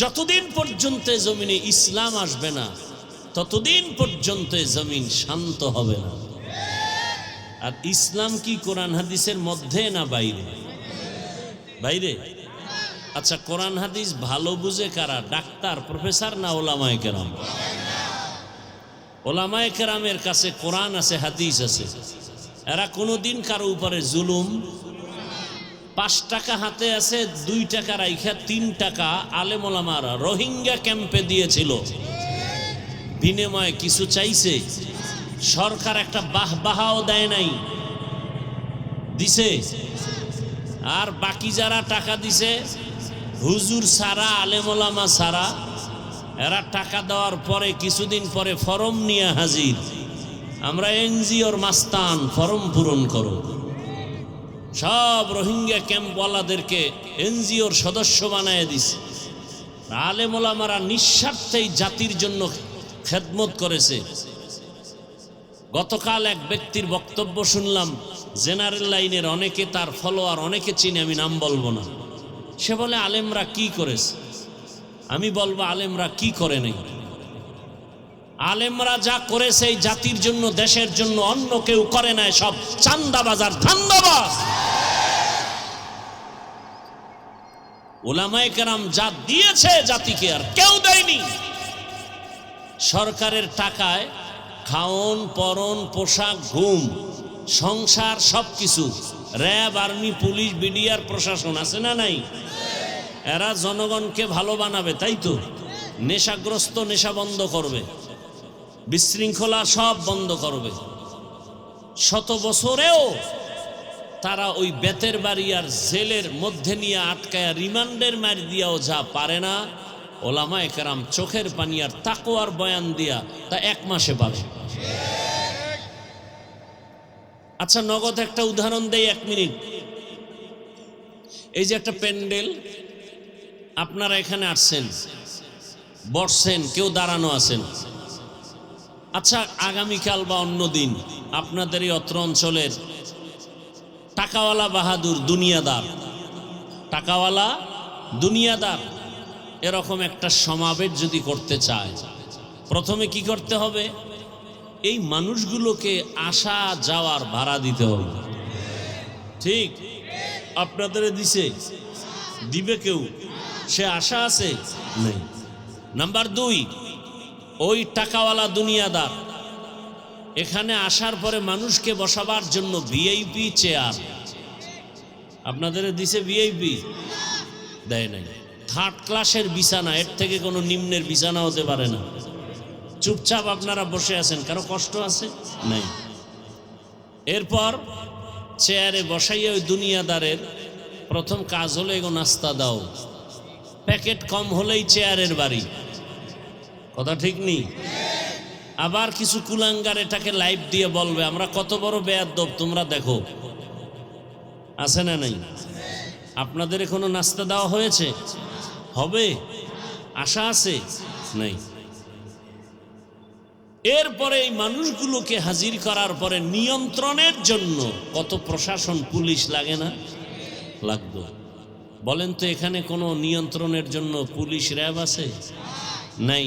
যতদিন পর্যন্ত জমিনে ইসলাম আসবে না ততদিন পর্যন্ত জমিন শান্ত হবে না। আর ইসলাম কি কোরআন হাদিসের মধ্যে না বাইরে? বাইরে। আচ্ছা, কোরআন হাদিস ভালো বুঝে কারা? ডাক্তার, প্রফেসর না ওলামায়ে কেরাম? ওলামায়ে কেরামের কাছে কোরআন আছে, হাদিস আছে। এরা কোনোদিন কারো উপরে জুলুম। 5 টাকা হাতে আছে, 2 টাকা রাইখা 3 টাকা আলেম ওলামারা রোহিঙ্গা ক্যাম্পে দিয়েছিল। বিনিময়ে কিছু চাইছে? সরকার একটা বাহবাহাও দেয় নাই, দিছে। আর বাকি যারা টাকা দিছে, হুজুর সারা, আলেম ওলামা সারা, এরা টাকা দেওয়ার পরে কিছুদিন পরে ফরম নিয়ে হাজির, আমরা এনজিওর মাস্তান, ফরম পূরণ করো। সব রোহিঙ্গা ক্যাম্পওয়ালাদেরকে এনজিওর সদস্য বানায় দিছে। আলেম ওলামারা নিঃস্বার্থেই জাতির জন্য খেদমত করেছে। গতকাল এক ব্যক্তির বক্তব্য শুনলাম, জেনারেল লাইনের, অনেকে তার ফলোয়ার, অনেকে চিনে, আমি নাম বলবো না। সে বলে আলেমরা কি করেছে? আমি বলবো আলেমরা কি করে নাই। আলেমরা যা করেছে এই জাতির জন্য, দেশের জন্য, অন্য কেউ করে নাই। সব চান্দাবাজার, ধান্দাবাজ। উলামায়ে কেরাম যা দিয়েছে জাতিকে আর কেউ দেয়নি। সরকারের টাকায় খাওন, পরন, পোশাক, ঘুম, সংসার, সবকিছু। র্যাব, আর্মি, পুলিশ, বিডিআর, প্রশাসন আছে না নাই? এরা জনগণকে ভালো বানাবে, তাই তো? নেশাগ্রস্ত নেশা বন্ধ করবে, বিশৃঙ্খলা সব বন্ধ করবে। শত বছরেও তারা ওই বেতের বাড়ি আর জেলের মধ্যে নিয়ে আটকায়া রিমান্ডের মার দিয়াও যা পারে না, ওলামায়ে কেরাম চোখের পানি আর তাকওয়ার বয়ান দিয়া তা 1 মাসে পারে। আচ্ছা, নগদ একটা উদাহরণ দেই, 1 মিনিট। এই যে একটা প্যান্ডেল, আপনারা এখানে আসছেন, বসছেন, কেউ দাঁড়ানো আছেন। আচ্ছা, আগামীকাল বা অন্য দিন আপনাদের এই অত্র অঞ্চলের টাকাওয়ালা বাহাদুর, দুনিয়াদার, টাকাওয়ালা দুনিয়াদার এরকম একটা সমাবেশ যদি করতে চায়, প্রথমে কি করতে হবে? এই মানুষগুলোকে আসা যাওয়ার ভাড়া দিতে হবে। ঠিক? আপনাদের দিছে? দিবে কেউ? সে আশা আছে? নেই। নাম্বার 2, ওই টাকাওয়ালা দুনিয়াদার এখানে আসার পরে মানুষকে বসাবার জন্য ভিআইপি চেয়ার আপনাদের দিছে? ভিআইপি দেয় নাই। 3rd ক্লাসের বিছানা, এর থেকে কোনো নিম্নের বিছানা হতে পারে না। চুপচাপ আপনারা বসে আছেন, কারো কষ্ট আছে? নাই। এরপর চেয়ারে বসাইয়া ওই দুনিয়াদারের প্রথম কাজ হলো এগো নাস্তা দাও। প্যাকেট কম হলেই চেয়ারের বাড়ি, কথা ঠিক নেই? আবার কিছু কুলাঙ্গার এটাকে লাইভ দিয়ে বলবে আমরা কত বড় বেয়াদব, তোমরা দেখো। আছে না নাই? আপনাদের এখনো নাস্তা দেওয়া হয়েছে? হবে? আশা আছে? নাই। এরপরে এই মানুষগুলোকে হাজির করার পরে নিয়ন্ত্রণের জন্য কত প্রশাসন, পুলিশ লাগে না? লাগতো। বলেন তো এখানে কোনো নিয়ন্ত্রণের জন্য পুলিশ র্যাব আছে? নাই।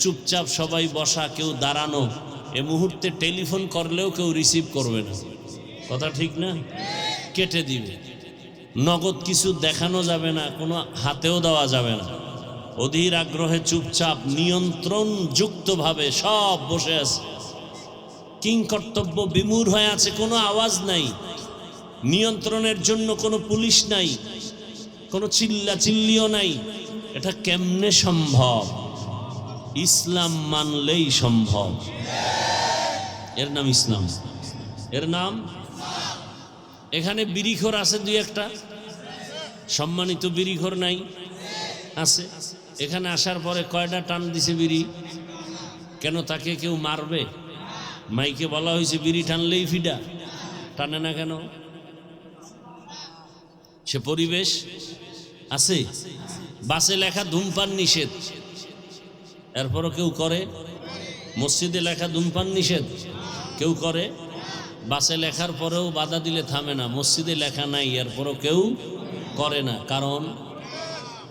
চুপচাপ সবাই বসা, কেউ দাঁড়ানো। এ মুহূর্তে টেলিফোন করলেও কেউ রিসিভ করবে না, কথা ঠিক না? কেটে দিবে। নগদ কিছু দেখানো যাবে না, কোনো হাতেও দেওয়া যাবে না। অধীর আগ্রহে চুপচাপ নিয়ন্ত্রণ যুক্তভাবে সব বসে আছে, কিংকর্তব্য বিমূঢ় হয়ে আছে, কোনো আওয়াজ নাই। নিয়ন্ত্রণের জন্য কোনো পুলিশ নাই, কোনো চিল্লা চিল্লিও নাই। এটা কেমনে সম্ভব? ইসলাম মানলেই সম্ভব। এর নাম ইসলাম, এর নাম। এখানে বিড়িখোর আছে দুই একটা, সম্মানিত বিড়িখোর নাই? আছে। এখানে আসার পরে কয়টা টান দিছে বিড়ি? কেন তাকে কেউ মারবে? মাইকে বলা হয়েছে বিড়ি টানলেই ফিডা, টানে না কেন? সে পরিবেশ আছে। বাসে লেখা ধূমপান নিষেধ, এরপরও কেউ করে। মসজিদে লেখা ধূমপান নিষেধ, কেউ করে। বাসে লেখার পরেও বাধা দিলে থামে না। মসজিদে লেখা নাই, এরপরও কেউ করে না, কারণ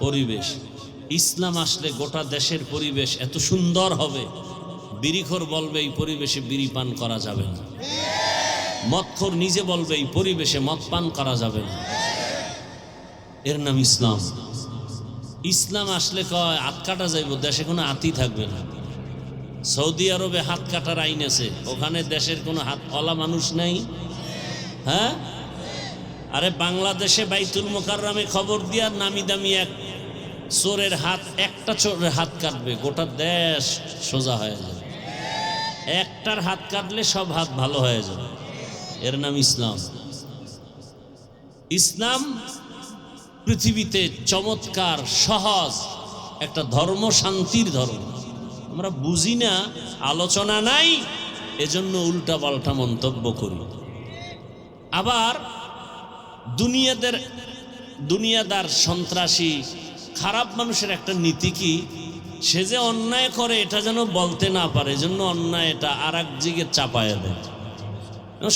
পরিবেশ। ইসলাম আসলে গোটা দেশের পরিবেশ এত সুন্দর হবে, বিড়িখোর বলবে এই পরিবেশে বিড়ি পান করা যাবে না, মদখোর নিজে বলবে এই পরিবেশে মদ পান করা যাবে না। এর নাম ইসলাম। ইসলাম আসলে কয় হাত কাটা যাইব, দেশে কোনো হাতই থাকবে না। সৌদি আরবে হাত কাটার আইন আছে, ওখানে দেশের কোনো হাত ওলা মানুষ নাই। হ্যাঁ, আরে বাংলাদেশে বাইতুল মোকাররমে খবর দিয়া নামি দামি এক চোরের হাত, একটা চোরের হাত কাটবে, গোটা দেশ সোজা হয়ে যাবে। একটার হাত কাটলে সব হাত ভালো হয়ে যাবে। এর নাম ইসলাম। ইসলাম পৃথিবীতে চমৎকার সহজ একটা ধর্ম, শান্তির ধর্ম। আমরা বুঝি না, আলোচনা নাই, এজন্য উল্টা পাল্টা মন্তব্য করি। আবার দুনিয়াদার সন্ত্রাসী খারাপ মানুষের একটা নীতি কি, সে যে অন্যায় করে এটা যেন বলতে না পারে, এজন্য অন্যায় এটা আর এক দিকে চাপায় দেয়।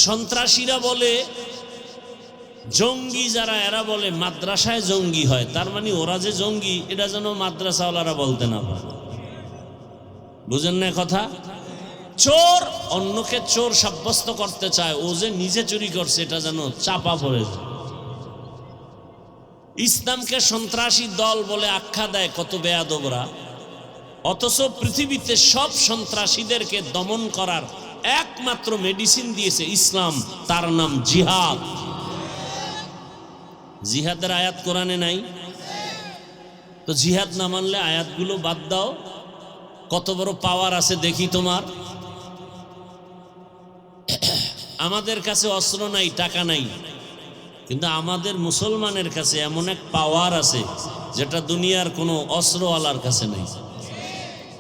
সন্ত্রাসীরা বলে, জঙ্গি যারা এরা বলে মাদ্রাসায় জঙ্গি হয়, তার মানে ওরা যে জঙ্গি এটা যেন মাদ্রাসাওয়ালারা বলতে না পারে। বুঝেন না কথা? চোর অন্যকে চোর সাব্যস্ত করতে চায়, ও যে নিজে চুরি করছে এটা যেন চাপা পড়ে যায়। ইসলামকে সন্ত্রাসী দল বলে আখ্যা দেয় কত বেয়াদবরা, অথচ পৃথিবীতে সব সন্ত্রাসীদেরকে দমন করার একমাত্র মেডিসিন দিয়েছে ইসলাম, তার নাম জিহাদ। জিহাদের আয়াত কোরআনে নাই? তো জিহাদ না মানলে আয়াতগুলো বাদ দাও। কত বড় পাওয়ার আছে দেখি তোমার। আমাদের কাছে অস্ত্র নাই, টাকা নাই, কিন্তু আমাদের মুসলমানের কাছে এমন এক পাওয়ার আছে যেটা দুনিয়ার কোনো অস্ত্রওয়ালার কাছে নেই।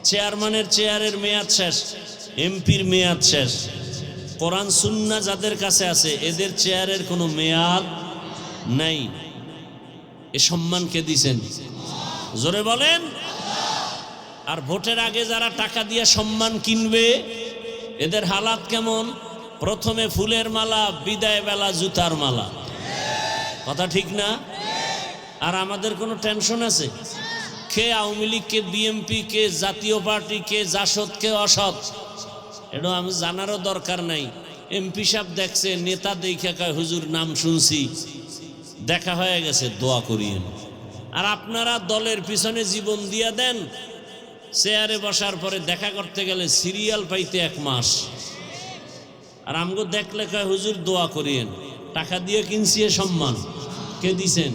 চেয়ারম্যানের চেয়ারের মেয়াদ শেষ, এমপির মেয়াদ শেষ, কোরআন সুন্নাহ যাদের কাছে আছে এদের চেয়ারের কোনো মেয়াদ নাই। এ সম্মান কে দিছেন? জোরে বলেন। আর ভোটের আগে যারা টাকা দিয়ে সম্মান কিনবে এদের হালাত কেমন? প্রথমে ফুলের মালা, বিদায় বেলা জুতার মালা, কথা ঠিক না? আর আমাদের কোনো টেনশন আছে? কে আওয়ামী লীগ, কে বিএনপি, কে জাতীয় পার্টি, কে জাসদ, কে অসৎ, এটা আমি জানারও দরকার নাই। এমপি সাহেব দেখছে, নেতা দেখে কয় হুজুর নাম শুনছি, দেখা হয়ে গেছে, দোয়া করিয়েন। আর আপনারা দলের পিছনে জীবন দিয়া দেন, চেয়ারে বসার পরে দেখা করতে গেলে সিরিয়াল পাইতে 1 মাস। আর আমগো দেখলে কয় হুজুর দোয়া করিয়েন। টাকা দিয়ে কিনছি এ সম্মান, কে দিছেন?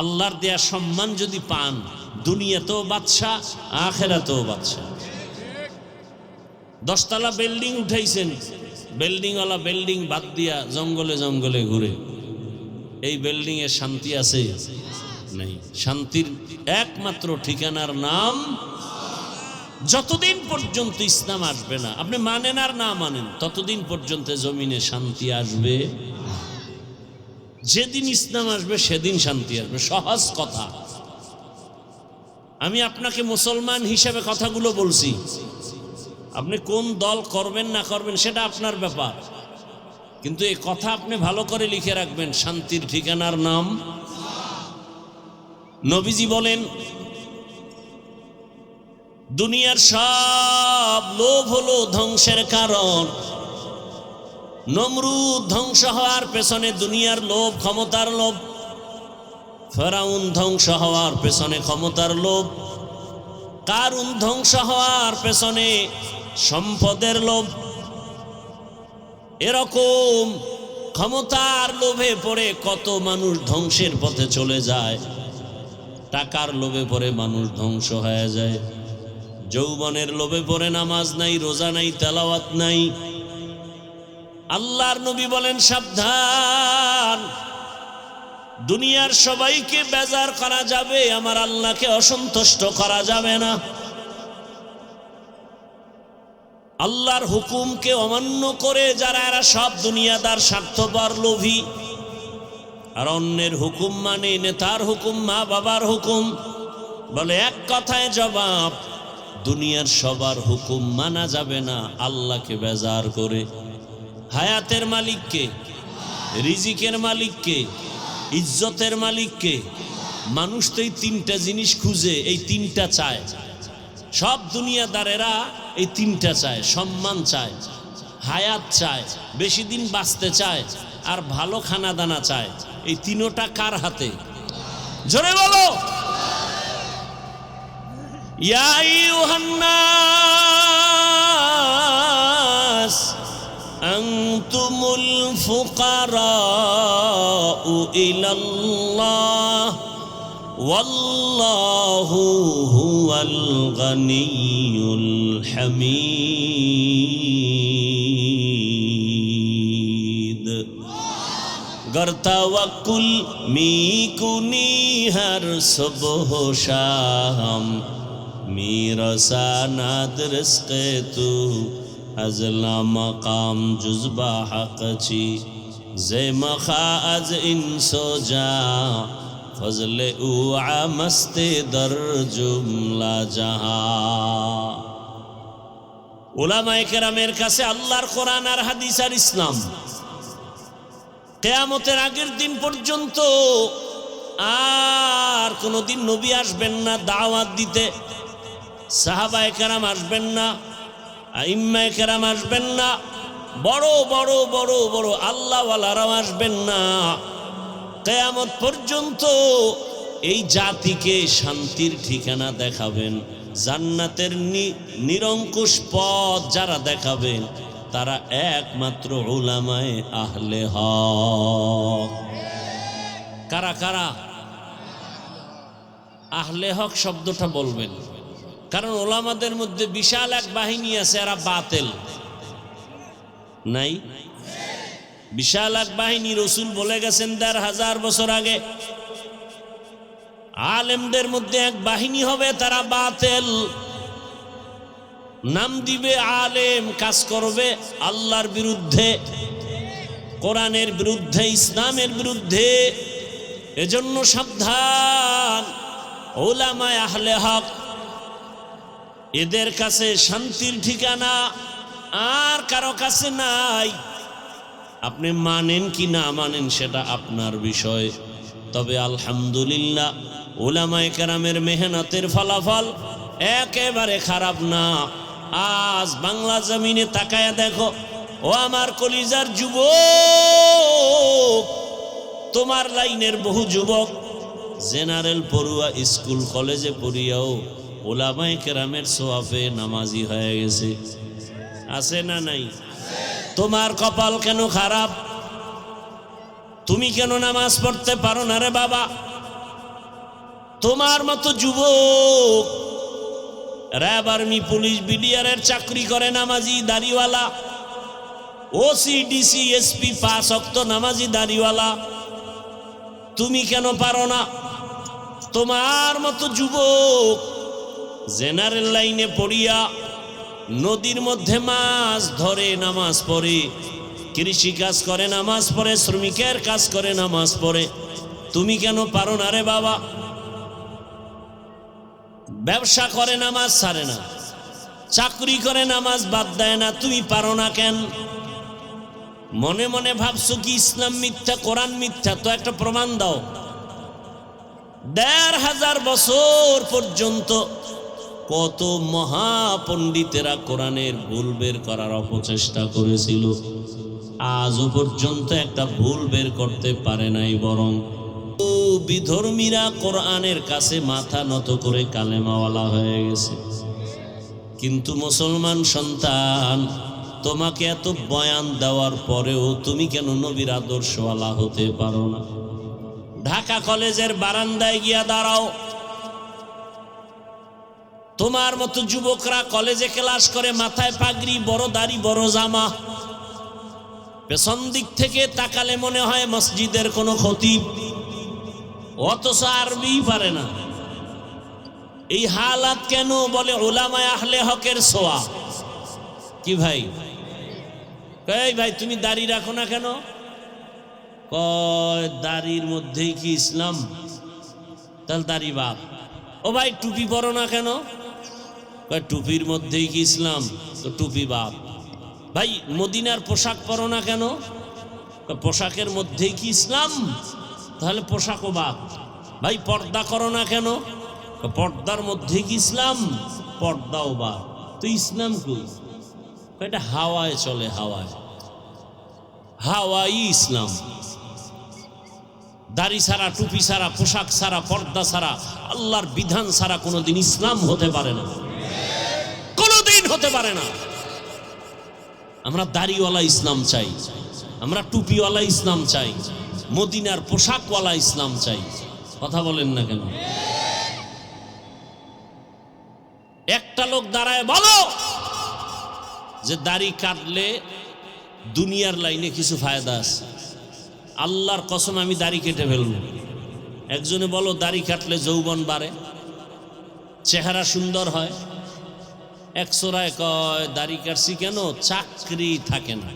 আল্লাহর দেয়া সম্মান যদি পান, দুনিয়াতেও বাদশা, আখিরাতেও বাদশা। 10 তলা বিল্ডিং উঠাইছেন, বিল্ডিংওয়ালা বিল্ডিং বাদ দিয়া জঙ্গলে জঙ্গলে ঘুরে, এই বিল্ডিং এ শান্তি আছে? নাই। শান্তির একমাত্র ঠিকানার নাম, যতদিন পর্যন্ত ইসলাম আসবে না, আপনি মানেন আর না মানেন, ততদিন পর্যন্ত জমিনে শান্তি আসবে। যেদিন ইসলাম আসবে সেদিন শান্তি আসবে। সহজ কথা। আমি আপনাকে মুসলমান হিসেবে কথাগুলো বলছি, আপনি কোন দল করবেন না করবেন সেটা আপনার ব্যাপার, কিন্তু এই কথা আপনি ভালো করে লিখে রাখবেন, শান্তির ঠিকানার নাম। নবীজি বলেন দুনিয়ার সব লোভ হলো ধ্বংসের কারণ। নমরুদ ধ্বংস হওয়ার পেছনে দুনিয়ার লোভ, ক্ষমতার লোভ। ফেরাউন ধ্বংস হওয়ার পেছনে ক্ষমতার লোভ। কারুন ধ্বংস হওয়ার পেছনে সম্পদের লোভ। এরকম ক্ষমতার লোভে পড়ে কত মানুষ ধ্বংসের পথে চলে যায়। টাকার লোভে পড়ে মানুষ ধ্বংস হয়ে যায়। যৌবনের লোভে পড়ে নামাজ নাই, রোজা নাই, তেলাওয়াত নাই। আল্লাহর নবী বলেন সাবধান, দুনিয়ার সবাইকে বেজার করা যাবে, আমার আল্লাহকে অসন্তুষ্ট করা যাবে না। আল্লাহর হুকুমকে অমান্য করে যারা, এরা সব দুনিয়াদার, স্বার্থপর, লোভী। আর অন্যের হুকুম মানে নেতার হুকুম, মা বাবার হুকুম। বলে এক কথায় জবাব, দুনিয়ার সবার হুকুম মানা যাবে না আল্লাহকে বেজার করে। হায়াতের মালিককে, রিজিকের মালিককে, ইজ্জতের মালিককে। মানুষ তো এই তিনটা জিনিস খুঁজে, এই তিনটা চায়। সব দুনিয়াদারেরা এই তিনটা চায়, সম্মান চায়, হায়াত চায়, বেশি দিন বাঁচতে চায়, আর ভালো খানা দানা চায়। এই তিনোটা কার হাতে? জোরে বলো। ইয়া আইয়ুহান নাস আনতুমুল ফুকারাউ ইলাল্লাহ ওয়াল্লাহু হুয়াল গানিয়ুল হামিদ। गर तवक्कुल मी कुनी हर सुबह शाम, मेरा सानाद रिस्क़े तू अज़ला मकाम जुज़बा हक़ची, ज़े मखा अज़ इंसो जा फज़ले उआ मस्ते दर जुमला जहां। उलामाए केरामेर काছে আল্লাহর কোরআন আর হাদিস আর ইসলাম কিয়ামতের আগের দিন পর্যন্ত আর কোনোদিন নবী আসবেন না দাওয়াত দিতে, সাহাবায়ে কেরাম আসবেন না, আইম্মায়ে কেরাম আসবেন না, বড় বড় বড় বড় আল্লাহওয়ালারাও আসবেন না। কিয়ামত পর্যন্ত এই জাতিকে শান্তির ঠিকানা দেখাবেন, জান্নাতের নিরঙ্কুশ পথ যারা দেখাবেন তারা একমাত্র উলামায়ে আহলে হক। কারা কারা? আহলে হক শব্দটা বলবেন, কারণ ওলামাদের মধ্যে বিশাল এক বাহিনী আছে, এরা বাতিল নাই। বিশাল এক বাহিনী, রসুল বলে গেছেন ১৫০০ বছর আগে, আলেমদের মধ্যে এক বাহিনী হবে, তারা বাতিল। নাম দিবে আলেম, কাজ করবে আল্লাহর বিরুদ্ধে, কোরআনের বিরুদ্ধে, ইসলামের বিরুদ্ধে। এজন্য সাবধান, উলামায়ে আহলে হক, এদের কাছে শান্তির ঠিকানা আর কারো কাছে নাই। আপনি মানেন কি না মানেন সেটা আপনার বিষয়, তবে আলহামদুলিল্লাহ উলামায়ে কেরামের মেহনতের ফলাফল একেবারে খারাপ না। আজ বাংলা জমিনে তাকায়া দেখো, ও আমার কলিজার যুবক, তোমার লাইনের বহু যুবক জেনারেল পড়ুয়া, স্কুল কলেজে পড়িয়াও উলামায়ে কেরামের সোয়াবে নামাজি হয়ে গেছে। আছে না নাই? তোমার কপাল কেন খারাপ? তুমি কেন নামাজ পড়তে পারো না রে বাবা? তোমার মতো যুবক র্যাব, আর্মি, পুলিশ, বিডিআরের চাকরি করে, নামাজি, দাড়িওয়ালা, ওসি, ডিসি, এসপি, ৫ ওয়াক্ত নামাজি, দাড়িওয়ালা। তুমি কেন পারো না? তোমার মতো যুবক জেনারেল লাইনে পড়িয়া নদীর মধ্যে মাছ ধরে নামাজ পড়ে, কৃষি কাজ করে নামাজ পড়ে, শ্রমিকের কাজ করে নামাজ পড়ে। তুমি কেন পারো না রে বাবা? ব্যবসা করে নামাজ ছাড়ে না, চাকরি করে নামাজ বাদ দেয় না, তুমি পারো না কেন? মনে মনে ভাবছো কি ইসলাম মিথ্যা, কোরআন মিথ্যা? তো একটা প্রমাণ দাও। ১৫০০ বছর পর্যন্ত কত মহাপণ্ডিতেরা কোরআনের ভুল বের করার অপচেষ্টা করেছিল, আজও পর্যন্ত একটা ভুল বের করতে পারে নাই। বরং বিধর্মীরা কোরআনের কাছে মাথা নত করে কালেমাওয়ালা হয়ে গেছে। কিন্তু মুসলমান সন্তান, তোমাকে এত বয়ান দেওয়ার পরেও তুমি কেন নবীর আদর্শওয়ালা হতে পারো না? ঢাকা কলেজের বারান্দায় গিয়া দাঁড়াও, তোমার মতো যুবকরা কলেজে ক্লাস করে, মাথায় পাগড়ি, বড় দাড়ি, বড় জামা, পেছন দিক থেকে তাকালে মনে হয় মসজিদের কোনো খতিব, অথচ আরবি পারে না। এই হালাত কেন? বলে উলামায়ে আহলে হকের ছোঁয়া। কি ভাই, এই ভাই তুমি দাড়ি রাখো না কেন? কয় দাড়ির মধ্যেই কি ইসলাম? তাহলে দাড়ি বাপ। ও ভাই টুপি পরো না কেন? কয় টুপির মধ্যেই কি ইসলাম? তো টুপি বাপ। ভাই মদিনার পোশাক পরো না কেন? পোশাকের মধ্যেই কি ইসলাম? তাহলে পোশাকও বাপ। ভাই পর্দা করো না কেন? পর্দার মধ্যে কি ইসলাম? পর্দাও বাপ। তো ইসলাম কই? এটা হাওয়ায় চলে, হাওয়ায়, হাওয়াই ইসলাম। দাড়ি ছাড়া, টুপি ছাড়া, পোশাক ছাড়া, পর্দা ছাড়া, আল্লাহর বিধান ছাড়া কোনোদিন ইসলাম হতে পারে না, কোনোদিন হতে পারে না। আমরা দাড়িওয়ালা ইসলাম চাই, আমরা টুপিওয়ালা ইসলাম চাই, মদিনার পোশাকওয়ালা ইসলাম চাই। কথা বলেন না কেন? একটা লোক দাঁড়ায় বলো যে দাড়ি কাটলে দুনিয়ার লাইনে কিছু ফায়দা আছে। আল্লাহর কসম আমি দাড়ি কেটে ফেলব। একজনে বলো দাড়ি কাটলে যৌবন বাড়ে, চেহারা সুন্দর হয়। এক সোরায় কয় দাড়ি কাটছি কেন? চাকরি থাকে না।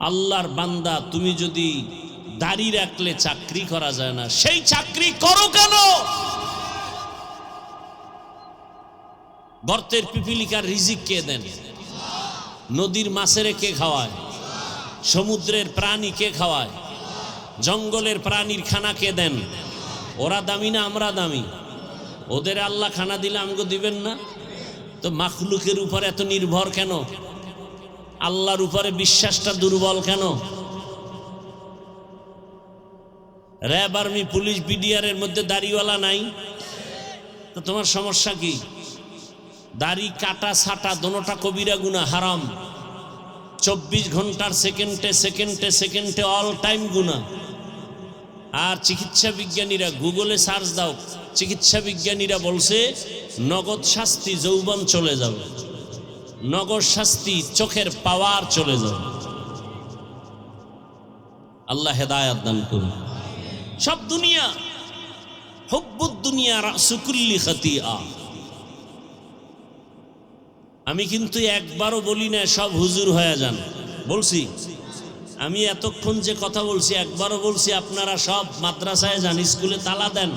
আল্লাহর বান্দা, তুমি যদি দাড়ি রাখলে চাকরি করা যায় না, সেই চাকরি করো কেন? গর্তের পিপিলিকার রিজিক কে দেন? নদীর মাছেরে কে খাওয়ায়? সমুদ্রের প্রাণী কে খাওয়ায়? জঙ্গলের প্রাণীর খানা কে দেন? ওরা দামি না আমরা দামি? ওদের আল্লাহ খানা দিলে আমাকে দিবেন না? তো মাখলুকের উপর এত নির্ভর কেন? আল্লাহর উপরে বিশ্বাসটা দুর্বল কেন? র্যাব, আর্মি, পুলিশ, বিডিআরের মধ্যে দাড়িওয়ালা নাই, তো তোমার সমস্যা কি? দাড়ি কাটা ছাটা দোনোটা কবিরা গুনাহ, হারাম। 24 ঘন্টার সেকেন্ডে সেকেন্ডে সেকেন্ডে অল টাইম গুনাহ। আর চিকিৎসা বিজ্ঞানীরা, গুগলে সার্চ দাও, চিকিৎসা বিজ্ঞানীরা বলছে নগদ শাস্তি, যৌবন চলে যাবে, নগদ শাস্তি, চোখের পাওয়ার চলে যাবে। আল্লাহ হেদায়েত দান করুন। সব দুনিয়া, হুব্বুদ দুনিয়া রাসু কুল্লি খাতিয়া। আমি কিন্তু একবারও বলি না সব হুজুর হয়ে যান, বলছি। আমি এতক্ষণ যে কথা বলছি একবারও বলছি আপনারা সব মাদ্রাসায় যান, স্কুলে তালা দেন।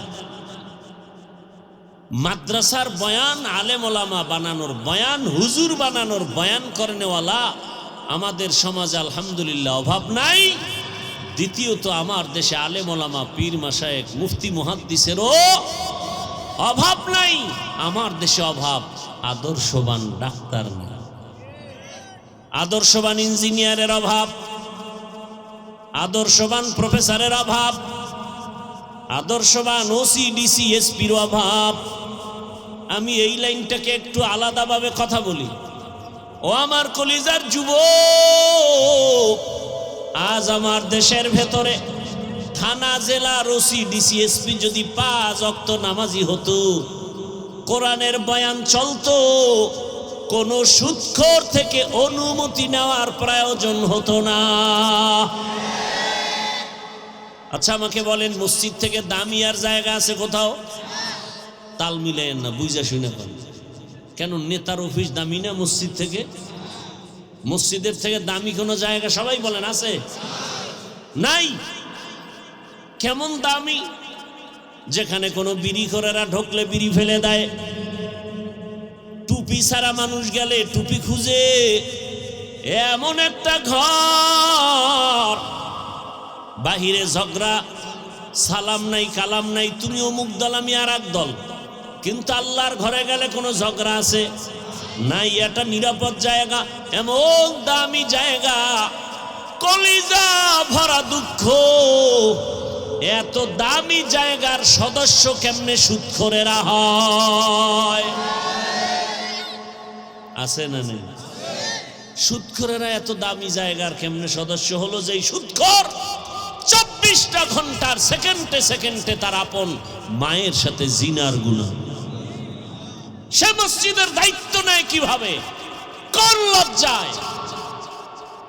মাদ্রাসার বয়ান আলেম ওলামা বানানোর বয়ান, হুজুর বানানোর বয়ান করেনেওয়ালা আমাদের সমাজে আলহামদুলিল্লাহ অভাব নাই। দ্বিতীয়ত আমার দেশে আলেম ওলামা, পীর মাশায়েখ, মুফতি মুহাদ্দিসেরও অভাব নাই। আমার দেশে অভাব আদর্শবান ডাক্তার না, আদর্শবান ইঞ্জিনিয়ারের অভাব, আদর্শবান প্রফেসরের অভাব, আদর্শবান ওসি, ডিসি, এসপির অভাব। আমি এই লাইনটাকে একটু আলাদাভাবে কথা বলি। ও আমার কলিজার যুবক, আজ আমার দেশের ভেতরে থানা, জেলা, ওসি, ডিসি, এসপি যদি 5 ওয়াক্ত নামাজি হতো, কোরআনের বয়ান চলতো, কোন সুদখোর থেকে অনুমতি নেওয়ার প্রয়োজন হতো না। আচ্ছা আমাকে বলেন, মসজিদ থেকে দামি আর জায়গা আছে কোথাও? তাল মিলেন না, বুঝা শুনে বলেন। কেন নেতার অফিস দামি না মসজিদ থেকে? মসজিদের থেকে দামি কোনো জায়গা সবাই বলেন আছে? নাই। কেমন দামি? যেখানে কোনো বিড়িখোরেরা ঢুকলে বিড়ি ফেলে দেয়, টুপি ছাড়া মানুষ গেলে টুপি খুঁজে। এমন একটা ঘর, বাহিরে ঝগড়া, সালাম নাই কালাম নাই, তুমি অমুক দল আমি আর এক দল, কিন্তু আল্লাহর ঘরে গেলে কোনো ঝগড়া আছে নাই। এটা নিরাপদ জায়গা, এমন দামি জায়গা, কলিজা ভরা দুঃখ। এত দামি জায়গার সদস্য কেমনে সুদখোরেরা হয়? আছে না নেই? সুদখোরেরা এত দামি জায়গার কেমনে সদস্য হলো? যে সুদখোর 24টা ঘন্টার সেকেন্ডে সেকেন্ডে তার আপন মায়ের সাথে জিনার গুনাহ। সে মসজিদের দায়িত্ব নেয় কিভাবে? কোন লজ্জায়?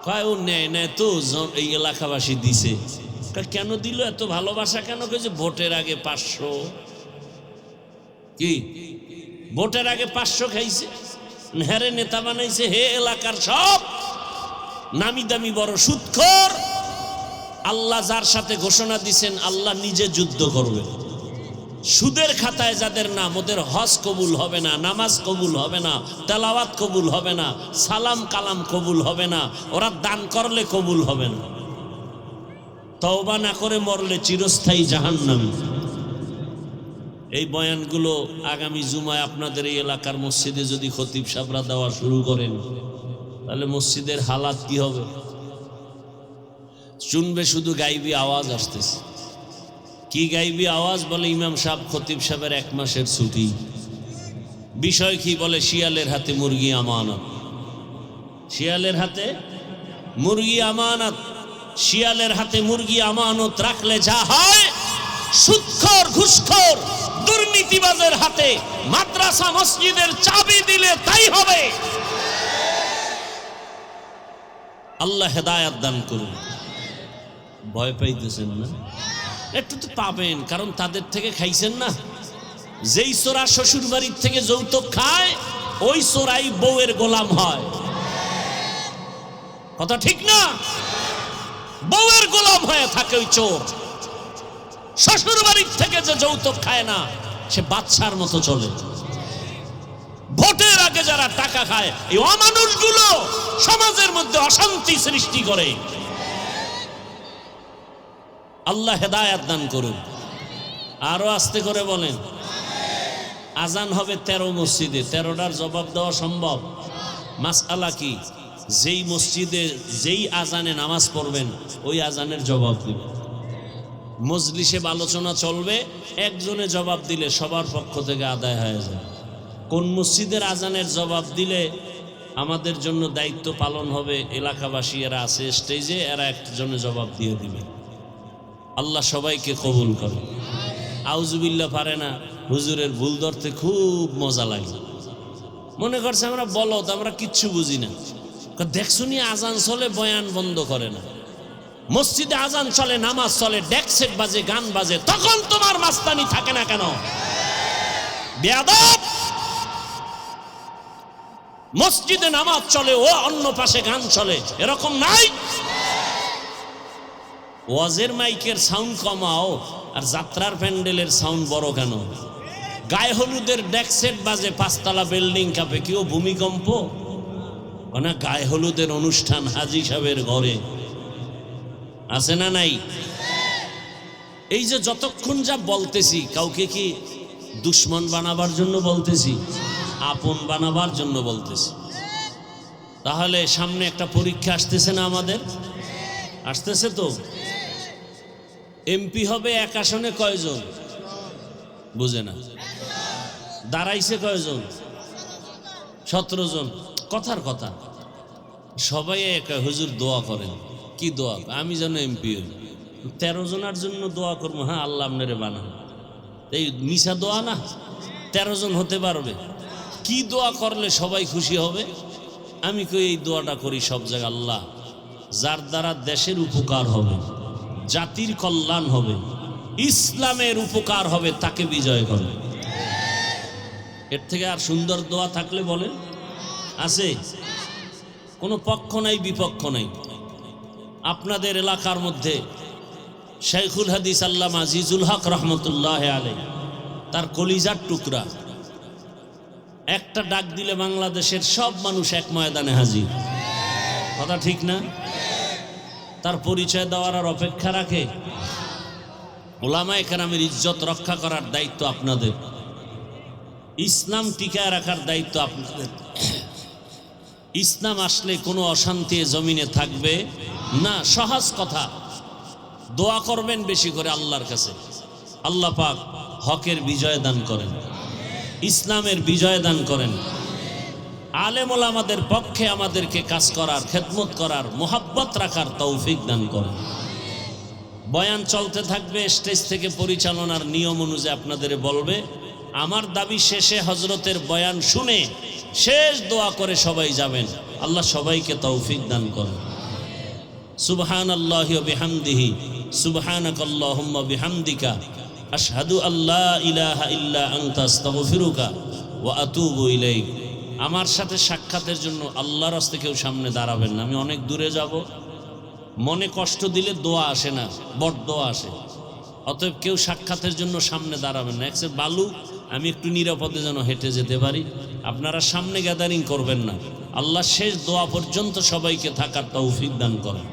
কয় ও নেয় না তো, এই এলাকাবাসী দিছে। কেন দিল? এত ভালোবাসা কেন? কেছে ভোটের আগে 500, কি ভোটের আগে 500 খাইছে, হেরে নেতা বানাইছে। হে এলাকার সব নামি দামি বড় সুদখোর। আল্লাহ যার সাথে ঘোষণা দিছেন আল্লাহ নিজে যুদ্ধ করবে। সুদের খাতায় যাদের নাম, ওদের হজ কবুল হবে না, নামাজ কবুল হবে না, তেলাওয়াত কবুল হবে না, সালাম কালাম কবুল হবে না, ওরা দান করলে কবুল হবে না, তওবা না করে মরলে চিরস্থায়ী জাহান্নামী। এই বয়ানগুলো আগামী জুমায় আপনাদের এই এলাকার মসজিদে যদি খতিব সাহেবরা দেওয়া শুরু করেন, তাহলে মসজিদের হালাত কি হবে? শুনবে শুধু গাইবি আওয়াজ আসতেছে। কি গাইবি আওয়াজ? বলে ইমাম সাহেব খতিব সাহেবের 1 মাসের ছুটি। বিষয় কি? বলে শিয়ালের হাতে মুরগি আমানত। শিয়ালের হাতে মুরগি আমানত। শিয়ালের হাতে মুরগি আমানত রাখলে যা হয়, সুদখোর ঘুষখোর দুর্নীতিবাজের হাতে মাদ্রাসা মসজিদের চাবি দিলে তাই হবে। আল্লাহ হেদায়েত দান করুন। ভয় পাইতেছেন না? একটু তো পাবেন, কারণ তাদের থেকে খাইছেন না। যেই চোরা শ্বশুর বাড়ির থেকে যৌতুক খায়, ওই চোরাই বউয়ের গোলাম হয়। কথা ঠিক না? বউয়ের গোলাম হয়ে থাকে ওই চোর। শ্বশুর বাড়ির থেকে যে যৌতুক খায় না, সে বাচ্চার মতো চলে। ভোটের আগে যারা টাকা খায়, এই অমানুষগুলো সমাজের মধ্যে অশান্তি সৃষ্টি করে। আল্লাহ হেদায়েত দান করুন। আরো আস্তে করে বলেন। আজান হবে 13 মসজিদে, 13টার জবাব দেওয়া সম্ভব? মাসআলা কি? যেই মসজিদে যেই আজানে নামাজ পড়বেন, ওই আজানের জবাব দিবেন। মজলিসে আলোচনা চলবে, একজনে জবাব দিলে সবার পক্ষ থেকে আদায় হয়ে যায়। কোন মসজিদের আজানের জবাব দিলে আমাদের জন্য দায়িত্ব পালন হবে? এলাকাবাসী এরা আছে স্টেজে, এরা একজনে জবাব দিয়ে দিবে। আল্লাহ সবাইকে কবুল করে। আউজুবিল্লাহ পারে না, হুজুরের ভুল ধরতে খুব মজা লাগে। মনে করছে আমরা বলত, আমরা কিচ্ছু বুঝি না। দেখছুনি আজান চলে, বয়ান বন্ধ করে না। মসজিদে আজান চলে, নামাজ চলে, ডেক সেট বাজে, গান বাজে, তখন তোমার মাস্তানি থাকে না কেন? বেয়াদব! মসজিদে নামাজ চলে, ও অন্য পাশে গান চলে, এরকম নাই। ওয়াজের মাইকের সাউন্ড কমাও, আর যাত্রার প্যান্ডেলের সাউন্ড বড় কেন? গায়ে হলুদের ডেক সেট বাজে, 5 তলা বিল্ডিং কাঁপে, কেউ ভূমিকম্প? না, গায়ে হলুদের অনুষ্ঠান হাজী সাহেবের ঘরে আছে না নাই? এই যে যতক্ষণ যা বলতেছি, কাউকে কি দুশ্মন বানাবার জন্য বলতেছি? আপন বানাবার জন্য বলতেছি। তাহলে সামনে একটা পরীক্ষা আসতেছে না আমাদের? আসতেছে তো। এমপি হবে 1 আসনে কয়জন? বুঝে না। দাঁড়াইছে কয়জন? 17 জন। কথার কথা। সবাই হুজুর দোয়া করেন। কি দোয়া? আমি যেন এমপি হই। 13 জনের জন্য দোয়া করবো? হ্যাঁ, আল্লাহ আপনারে বানান। এই মিশা দোয়া না, 13 জন হতে পারবে। কি দোয়া করলে সবাই খুশি হবে? আমি কই এই দোয়াটা করি সব জায়গায়, আল্লাহ যার দ্বারা দেশের উপকার হবে, জাতির কল্যাণ হবে, ইসলামের উপকার হবে, তাকে বিজয় করবে। এর থেকে আর সুন্দর দোয়া থাকলে বলেন? আছে? কোনো পক্ষ নাই, বিপক্ষ নাই। আপনাদের এলাকার মধ্যে শাইখুল হাদিস আল্লামা আজিজুল হক রহমতুল্লাহ আলাইহি, তার কলিজার টুকরা, একটা ডাক দিলে বাংলাদেশের সব মানুষ এক ময়দানে হাজির। কথা ঠিক না? তার পরিচয় দেওয়ার আর অপেক্ষা রাখে? উলামায়ে কেরামের ইজ্জত রক্ষা করার দায়িত্ব আপনাদের, ইসলাম টিকায় রাখার দায়িত্ব আপনাদের। ইসলাম আসলে কোনো অশান্তি জমিনে থাকবে না। সহজ কথা, দোয়া করবেন বেশি করে আল্লাহর কাছে, আল্লাহ পাক হকের বিজয় দান করেন, ইসলামের বিজয় দান করেন। আলেম ওলামাদের পক্ষে আমাদেরকে কাজ করার, খেদমত করার, মোহাব্বত রাখার তৌফিক দান করেন। বয়ান চলতে থাকবে, স্টেজ থেকে পরিচালনার নিয়ম অনুযায়ী আপনাদের বলবে। আমার দাবি শেষে হজরতের বয়ান শুনে শেষ দোয়া করে সবাই যাবেন। আল্লাহ সবাইকে তৌফিক দান করেন। সুবহানাল্লাহি ওয়া বিহামদিহি, সুবহানাকাল্লাহুম্মা বিহামদিকা, আশহাদু আল্লা ইলাহা ইল্লা আনতা আস্তাগফিরুকা ওয়া আতুবু ইলাইক। আমার সাথে সাক্ষাতের জন্য আল্লাহর রাস্তায় কেউ সামনে দাঁড়াবেন না। আমি অনেক দূরে যাব, মনে কষ্ট দিলে দোয়া আসে না, বড় দোয়া আসে। অতএব কেউ সাক্ষাতের জন্য সামনে দাঁড়াবেন না। একসে বালু, আমি একটু নিরাপদে যেন হেঁটে যেতে পারি। আপনারা সামনে গ্যাদারিং করবেন না। আল্লাহ শেষ দোয়া পর্যন্ত সবাইকে থাকার তৌফিক দান করেন।